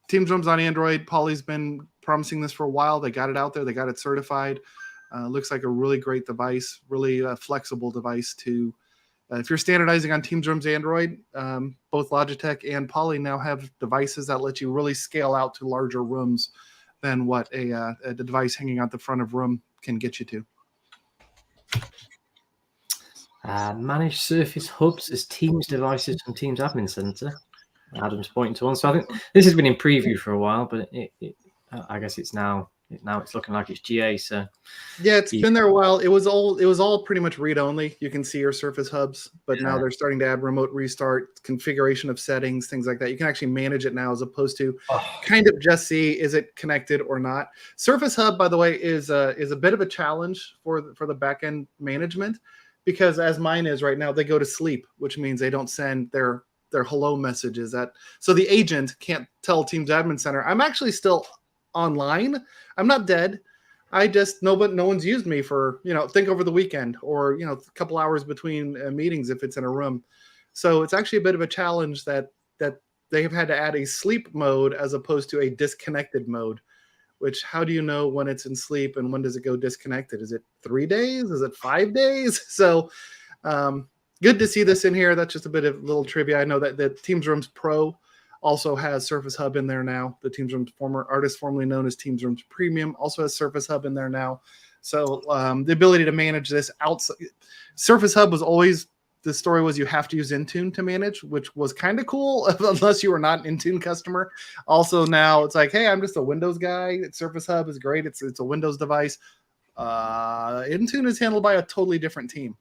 Teams Rooms on Android, Poly's been promising this for a while. They got it out there. They got it certified. Looks like a really great device, really flexible device to, if you're standardizing on Teams Rooms Android, both Logitech and Poly now have devices that let you really scale out to larger rooms than what a device hanging out the front of room can get you to. Managed Surface Hubs as Teams devices from Teams Admin Center. Adam's pointing to one. So I think this has been in preview for a while, but I guess it's now it's looking like it's GA. So yeah, it's been there a while. It was all pretty much read only. You can see your Surface Hubs, but now they're starting to add remote restart, configuration of settings, things like that. You can actually manage it now, as opposed to kind of just see, is it connected or not. Surface Hub, by the way, is a bit of a challenge for the backend management, because as mine is right now, they go to sleep, which means they don't send their hello messages. So the agent can't tell Teams Admin Center, I'm actually still online. I'm not dead. I just no one's used me for, think over the weekend, or a couple hours between meetings if it's in a room. So it's actually a bit of a challenge that they have had to add a sleep mode as opposed to a disconnected mode. Which, how do you know when it's in sleep and when does it go disconnected? Is it 3 days? Is it 5 days? So good to see this in here. That's just a bit of little trivia. I know that the Teams Rooms Pro also has Surface Hub in there now. The Teams Rooms formerly known as Teams Rooms Premium, also has Surface Hub in there now. So the ability to manage this outside. Surface Hub was always, the story was you have to use Intune to manage, which was kind of cool unless you were not an Intune customer. Also now it's like, hey, I'm just a Windows guy. Surface Hub is great. It's a Windows device. Intune is handled by a totally different team.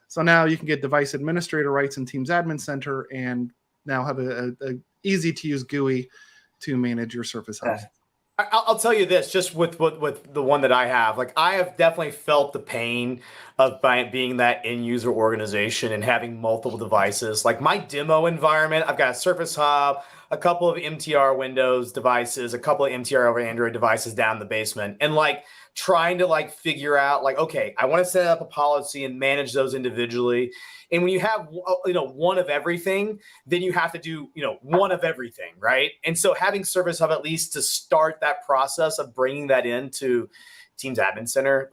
So now you can get device administrator rights in Teams Admin Center and now have a easy to use GUI to manage your Surface Hubs. I'll tell you this, just with the one that I have, like, I have definitely felt the pain of being that end user organization and having multiple devices. Like my demo environment, I've got a Surface Hub, a couple of MTR Windows devices, a couple of MTR over Android devices down in the basement, and trying to figure out okay, I want to set up a policy and manage those individually. And when you have, one of everything, then you have to do, one of everything, right? And so having Surface Hub, at least to start that process of bringing that into Teams Admin Center,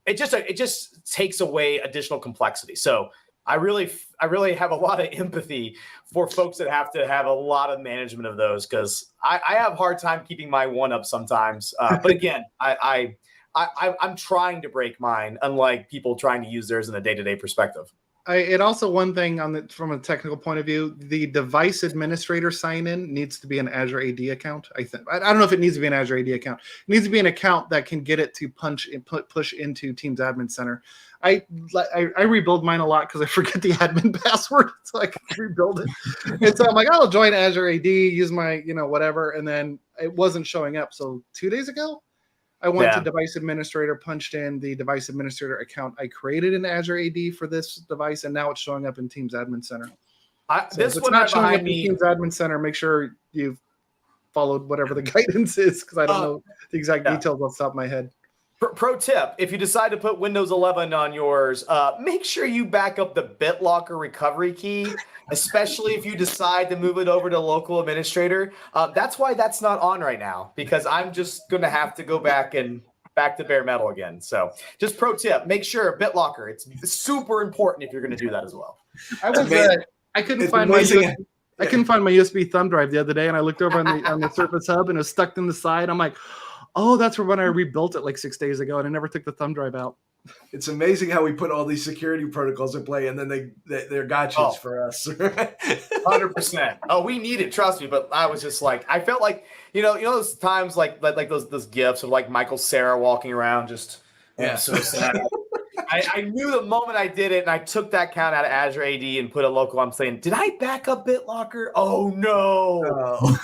it just takes away additional complexity. So I really have a lot of empathy for folks that have to have a lot of management of those, because I have a hard time keeping my one up sometimes. But again, I'm trying to break mine, unlike people trying to use theirs in a day-to-day perspective. It also, one thing from a technical point of view, the device administrator sign-in needs to be an Azure AD account. I don't know if it needs to be an Azure AD account. It needs to be an account that can get it to push into Teams Admin Center. I rebuild mine a lot because I forget the admin password, so I can rebuild it. And so I'm like, I'll join Azure AD, use my whatever, and then it wasn't showing up. So 2 days ago, I went to device administrator, punched in the device administrator account I created in Azure AD for this device, and now it's showing up in Teams Admin Center. This if one it's not showing up in me. Teams Admin Center, make sure you've followed whatever the guidance is, because I don't know the exact details off the top of my head. Pro tip, if you decide to put Windows 11 on yours, make sure you back up the BitLocker recovery key, especially if you decide to move it over to local administrator. That's why that's not on right now, because I'm just going to have to go back to bare metal again. So just pro tip, make sure BitLocker, it's super important if you're going to do that as well. I couldn't find my USB thumb drive the other day, and I looked over on the Surface Hub, and it was stuck in the side. I'm like, oh, that's when I rebuilt it 6 days ago, and I never took the thumb drive out. It's amazing how we put all these security protocols in play, and then they're gotchas for us. 100%. Oh, we need it. Trust me. But I was just like, I felt like, those times like those gifs of like Michael Cera walking around just, Yeah. so sad. I knew the moment I did it, and I took that account out of Azure AD and put a local. I'm saying, did I back up BitLocker? Oh no!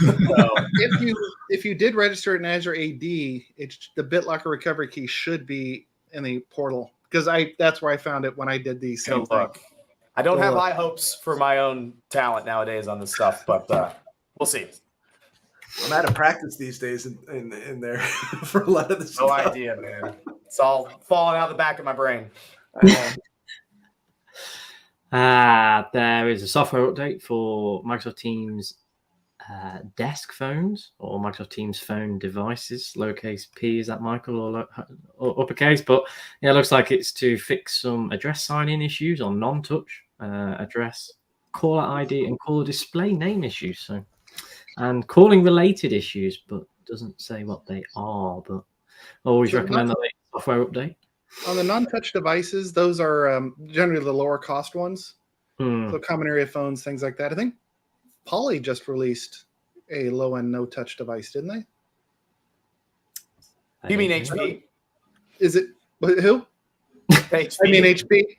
No. If you did register it in Azure AD, the BitLocker recovery key should be in the portal because that's where I found it when I did the same thing. Look, I don't have high hopes for my own talent nowadays on this stuff, but we'll see. I'm out of practice these days in there for a lot of this. No idea, man. It's all falling out of the back of my brain. There is a software update for Microsoft Teams desk phones or Microsoft Teams phone devices. Lowercase p, is that Michael, or uppercase? But yeah, it looks like it's to fix some address sign-in issues on non-touch address, caller ID, and caller display name issues. So, and calling related issues, but doesn't say what they are. But always recommend the latest software update. On the non-touch devices, those are generally the lower cost ones. So common area phones, things like that. I think Poly just released a low-end no-touch device, didn't they? You mean HP? Is it who? HP. I mean HP.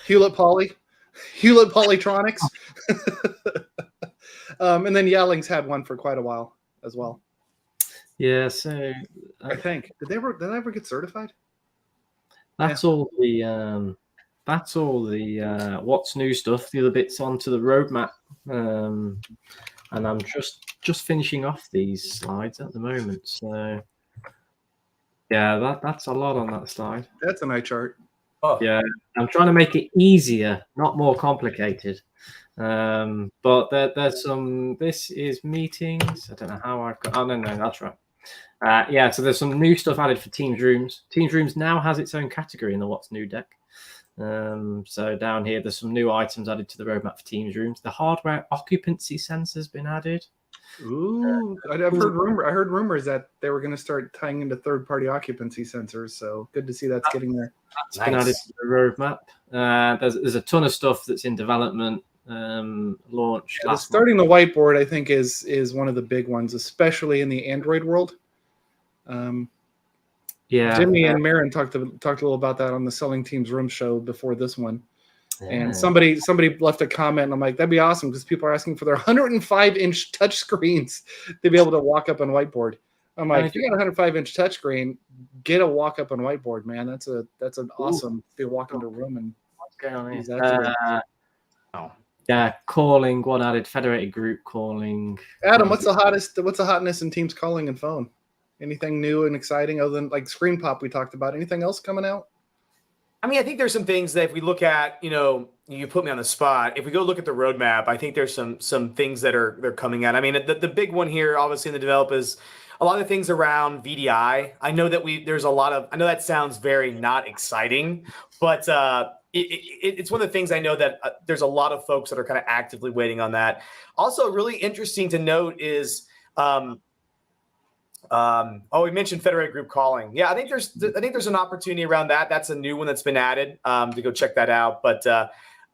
Hewlett Polytronics. And then Yelling's had one for quite a while as well. Yeah, so I think did they ever get certified? That's all the what's new stuff. The other bits onto the roadmap, and I'm just finishing off these slides at the moment. So yeah, that's a lot on that slide. That's an eye chart. Oh. Yeah, I'm trying to make it easier, not more complicated. But there's some. This is meetings. I don't know how I've got. Oh no, that's right. Yeah, so there's some new stuff added for Teams Rooms. Teams Rooms now has its own category in the What's New deck. So down here, there's some new items added to the roadmap for Teams Rooms. The hardware occupancy sensor's been added. Ooh, I heard rumors that they were going to start tying into third-party occupancy sensors. So good to see that's getting there. That's been added to the roadmap. There's a ton of stuff that's in development. Launch. Starting the whiteboard, I think, is one of the big ones, especially in the Android world. Jimmy and Marin talked a little about that on the Selling Teams Room show before this one. Yeah. And somebody left a comment, and I'm like, that'd be awesome because people are asking for their 105-inch touch screens to be able to walk up on whiteboard. I'm like, if you got a 105-inch touch screen, get a walk up on whiteboard, man. That's an awesome. Be walk into a room and what's going on here? Yeah, calling. One added federated group calling. Adam, what's the hotness in Teams calling and phone? Anything new and exciting other than like screen pop we talked about? Anything else coming out? I mean, I think there's some things that if we look at, you put me on the spot. If we go look at the roadmap, I think there's some things that they're coming out. I mean, the big one here, obviously in the develop is a lot of things around VDI. I know that I know that sounds very not exciting, but it's one of the things I know that there's a lot of folks that are kind of actively waiting on that. Also, really interesting to note is, we mentioned federated group calling. Yeah, I think there's an opportunity around that. That's a new one that's been added to go check that out. But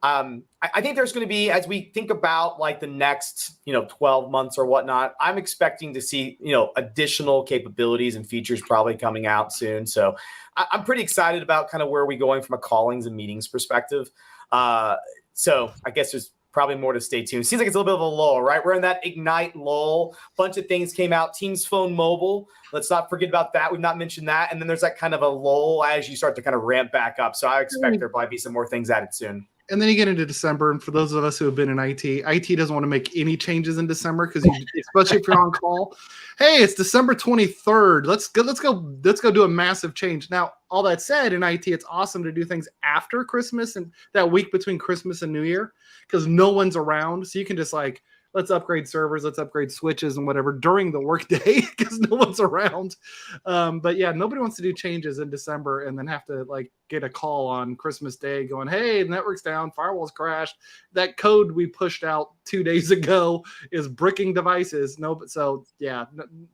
I think there's going to be, as we think about like the next 12 months or whatnot, I'm expecting to see additional capabilities and features probably coming out soon. So I'm pretty excited about kind of where we're going from a callings and meetings perspective. So I guess there's probably more to stay tuned. Seems like it's a little bit of a lull, right? We're in that Ignite lull. Bunch of things came out. Teams Phone Mobile. Let's not forget about that. We've not mentioned that. And then there's that kind of a lull as you start to kind of ramp back up. So I expect there'll probably be some more things added soon. And then you get into December, and for those of us who have been in IT doesn't want to make any changes in December because, especially if you're on call, hey, it's December 23rd. Let's go do a massive change. Now, all that said, in IT, it's awesome to do things after Christmas and that week between Christmas and New Year because no one's around, so you can just like let's upgrade servers, let's upgrade switches and whatever during the workday because no one's around. But yeah, nobody wants to do changes in December and then have to like get a call on Christmas Day going, hey, the network's down, firewall's crashed. That code we pushed out 2 days ago is bricking devices. No, but so yeah,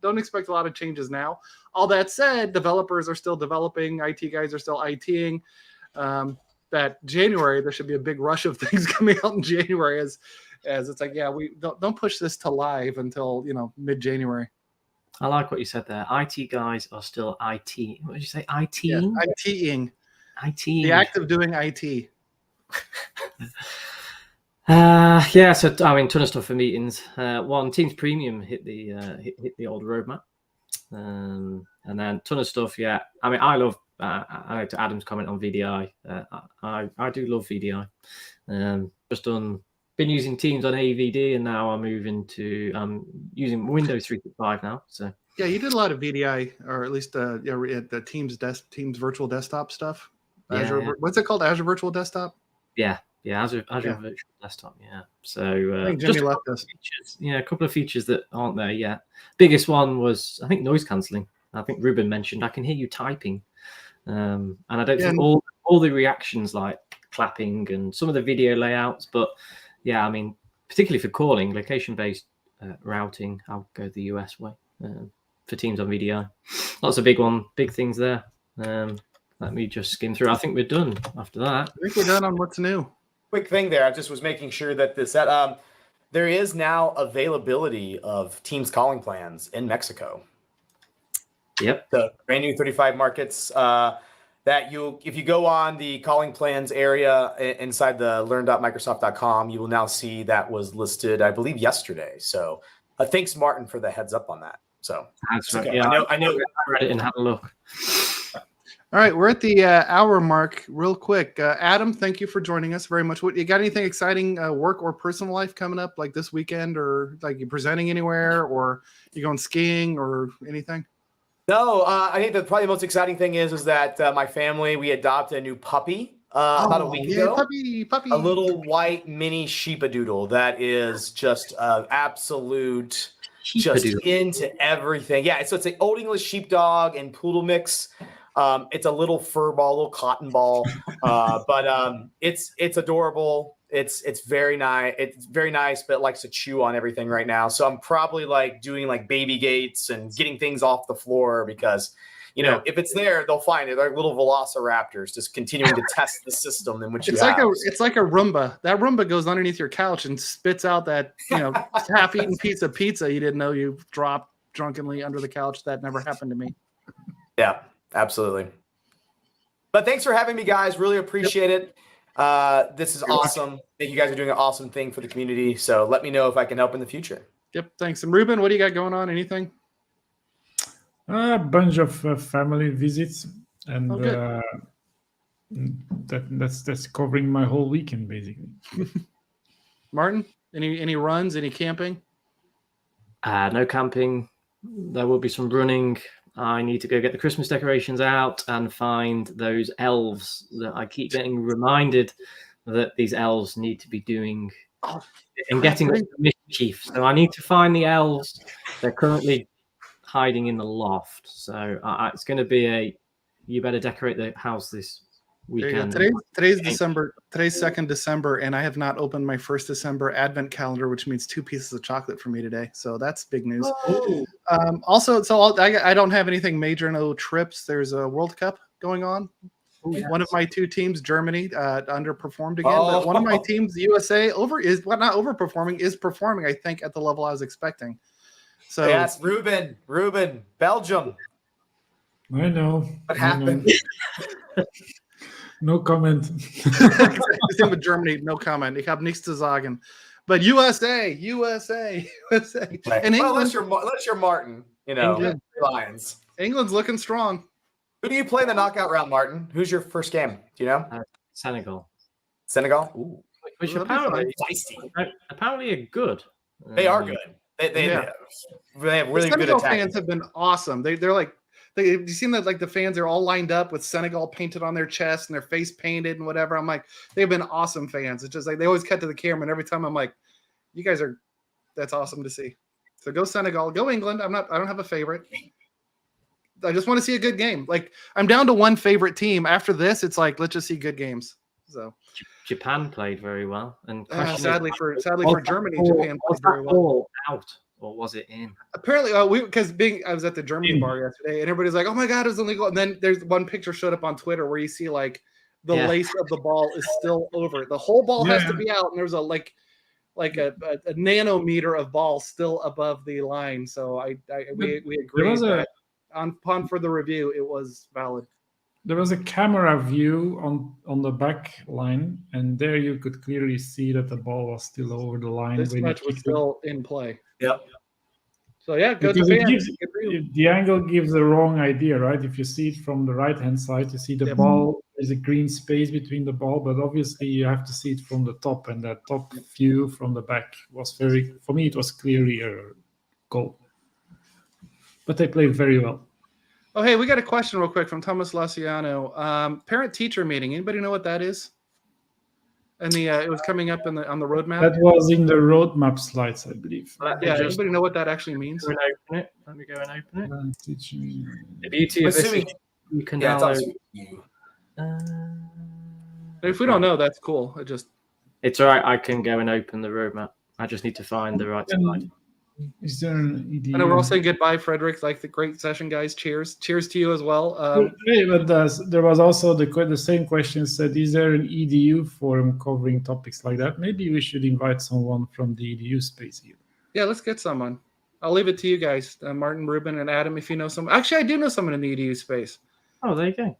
don't expect a lot of changes now. All that said, developers are still developing, IT guys are still ITing. That January, there should be a big rush of things coming out in January as it's like, yeah, we don't push this to live until, mid-January. I like what you said there. IT guys are still IT. What did you say? IT? Yeah, ITing. IT. The act of doing IT. Yeah, so I mean, ton of stuff for meetings. One, Teams Premium hit the old roadmap, and then ton of stuff. Yeah, I mean, I love. I like to Adam's comment on VDI. I do love VDI. Just been using Teams on AVD, and now I'm using Windows 365 now. So yeah, you did a lot of VDI, or at least the Teams virtual desktop stuff. Yeah, Azure, yeah. What's it called? Azure Virtual Desktop. Yeah, Azure Virtual Desktop. Yeah, so I think Jimmy just left us. features, a couple of features that aren't there yet. Biggest one was, I think, noise cancelling. I think Ruben mentioned I can hear you typing, and I don't think all the reactions like clapping and some of the video layouts, but yeah, I mean, particularly for calling, location-based routing, I'll go the US way for Teams on VDI. Lots of big things there. Let me just skim through. I think we're done after that. I think we're done on what's new. Quick thing there. I just was making sure that there is now availability of Teams calling plans in Mexico. Yep. The brand new 35 markets that if you go on the calling plans area inside the learn.microsoft.com, you will now see that was listed, I believe, yesterday. So thanks, Martin, for the heads up on that. So that's right. Okay. Yeah, I know. I read it and had a look. All right, we're at the hour mark. Real quick, Adam, thank you for joining us very much. What you got? Anything exciting, work or personal life coming up, like this weekend, or like you presenting anywhere, or you going skiing, or anything? No, I think probably the most exciting thing is that my family, we adopted a new puppy about a week ago. Puppy. A little white mini sheepadoodle that is just absolute, just into everything. Yeah, so it's an Old English sheepdog and poodle mix. It's a little fur ball, a little cotton ball, but it's adorable. It's very nice. It's very nice, but it likes to chew on everything right now. So I'm probably like doing like baby gates and getting things off the floor because, if it's there, they'll find it. They're little velociraptors just continuing to test the system in which it's like a Roomba. That Roomba goes underneath your couch and spits out that half-eaten piece of pizza you didn't know you dropped drunkenly under the couch. That never happened to me. Yeah, absolutely. But thanks for having me, guys. Really appreciate it. This is awesome. I think you guys are doing an awesome thing for the community. So let me know if I can help in the future. Yep. Thanks. And Ruben, what do you got going on? Anything? A bunch of family visits, and that's covering my whole weekend basically. Martin, any runs? Any camping? No camping. There will be some running. I need to go get the Christmas decorations out and find those elves that I keep getting reminded that these elves need to be doing and getting the mischief. So I need to find the elves. They're currently hiding in the loft. So it's going to be you better decorate the house this weekend. Today's December. Today's 2nd December, and I have not opened my 1st December advent calendar, which means 2 pieces of chocolate for me today. So that's big news. Also, I don't have anything major, no trips. There's a World Cup going on. Yes. One of my 2 teams, Germany, underperformed again. But one of my teams, the USA, not overperforming, is performing, I think, at the level I was expecting. So yes, Ruben, Belgium. I know. What happened? No comment. Same with Germany, no comment. Ich habe nichts zu sagen. But USA. Right. And England, unless you're Martin, Lions. England's looking strong. Who do you play in the knockout round, Martin? Who's your first game? Do you know? Senegal. Ooh. Which Well, apparently are good. They are good. They have really good Senegal attack. fans have been awesome. They're like, you seen that, like the fans are all lined up with Senegal painted on their chest and their face painted and whatever. I'm like, they've been awesome fans. It's just like they always cut to the camera, and every time I'm like, you guys are that's awesome to see. So go Senegal, go England. I don't have a favorite. I just want to see a good game. Like I'm down to one favorite team. After this, it's like let's just see good games. So Japan played very well, and sadly for Germany, was Japan played very that well. ball out or was it in? Apparently, I was at the Germany bar yesterday, and everybody's like, "Oh my god, it was illegal!" And then there's one picture showed up on Twitter where you see like the lace of the ball is still over it. The whole ball has to be out, and there's a like a nanometer of ball still above the line. So we agree that on for the review, it was valid. There was a camera view on the back line, and there you could clearly see that the ball was still over the line. This much was still in play. Yep. So yeah, go because to the angle gives the wrong idea, right? If you see it from the right-hand side, you see the ball, there's a green space between the ball, but obviously you have to see it from the top, and that top view from the back was for me, it was clearly a goal. But they played very well. Oh, hey, we got a question real quick from Thomas Laciano. Parent-teacher meeting. Anybody know what that is? And it was coming up on the roadmap. That was in the roadmap slides, I believe. Yeah, anybody know what that actually means? Let me go and open it. Teaching. The beauty of this is you can download. If we don't know, that's cool. It's all right. I can go and open the roadmap. I just need to find the right slide. Is there an EDU? I know we're all saying goodbye, Frederick. Like the great session, guys. Cheers. Cheers to you as well. But there was also the same question said, is there an EDU forum covering topics like that? Maybe we should invite someone from the EDU space here. Yeah, let's get someone. I'll leave it to you guys, Martin, Ruben, and Adam, if you know someone. Actually, I do know someone in the EDU space. Oh, there you go.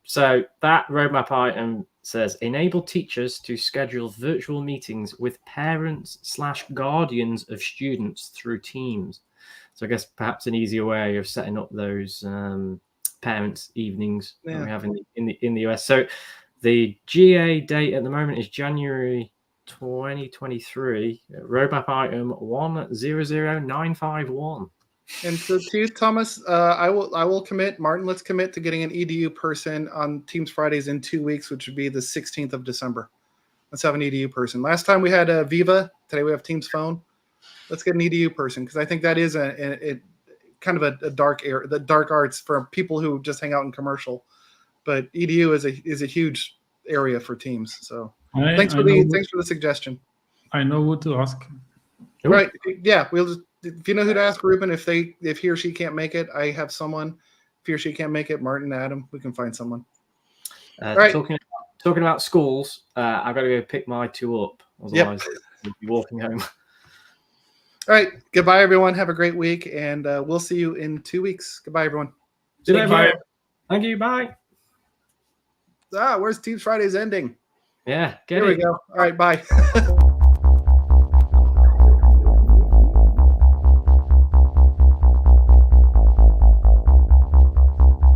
So that roadmap item says enable teachers to schedule virtual meetings with parents/guardians of students through Teams. So I guess perhaps an easier way of setting up those parents' evenings that we have in the US. So the GA date at the moment is January 2023. Roadmap item 100951. And so to you, Thomas, I will commit. Martin, let's commit to getting an EDU person on Teams Fridays in 2 weeks, which would be the 16th of December. Let's have an EDU person. Last time we had Viva. Today we have Teams Phone. Let's get an EDU person because I think that is a kind of a dark area, the dark arts for people who just hang out in commercial. But EDU is a huge area for Teams. So thanks for the suggestion. I know who to ask. Right? Yeah, we'll just. If you know who to ask, Ruben, if he or she can't make it, I have someone. If he or she can't make it, Martin, Adam, we can find someone. All right. Talking about schools, I've got to go pick my two up. Otherwise, we'll be walking home. All right. Goodbye, everyone. Have a great week, and we'll see you in 2 weeks. Goodbye, everyone. See you later. Thank you. Bye. Where's Teams Fridays ending? Yeah. Here we go. All right. Bye.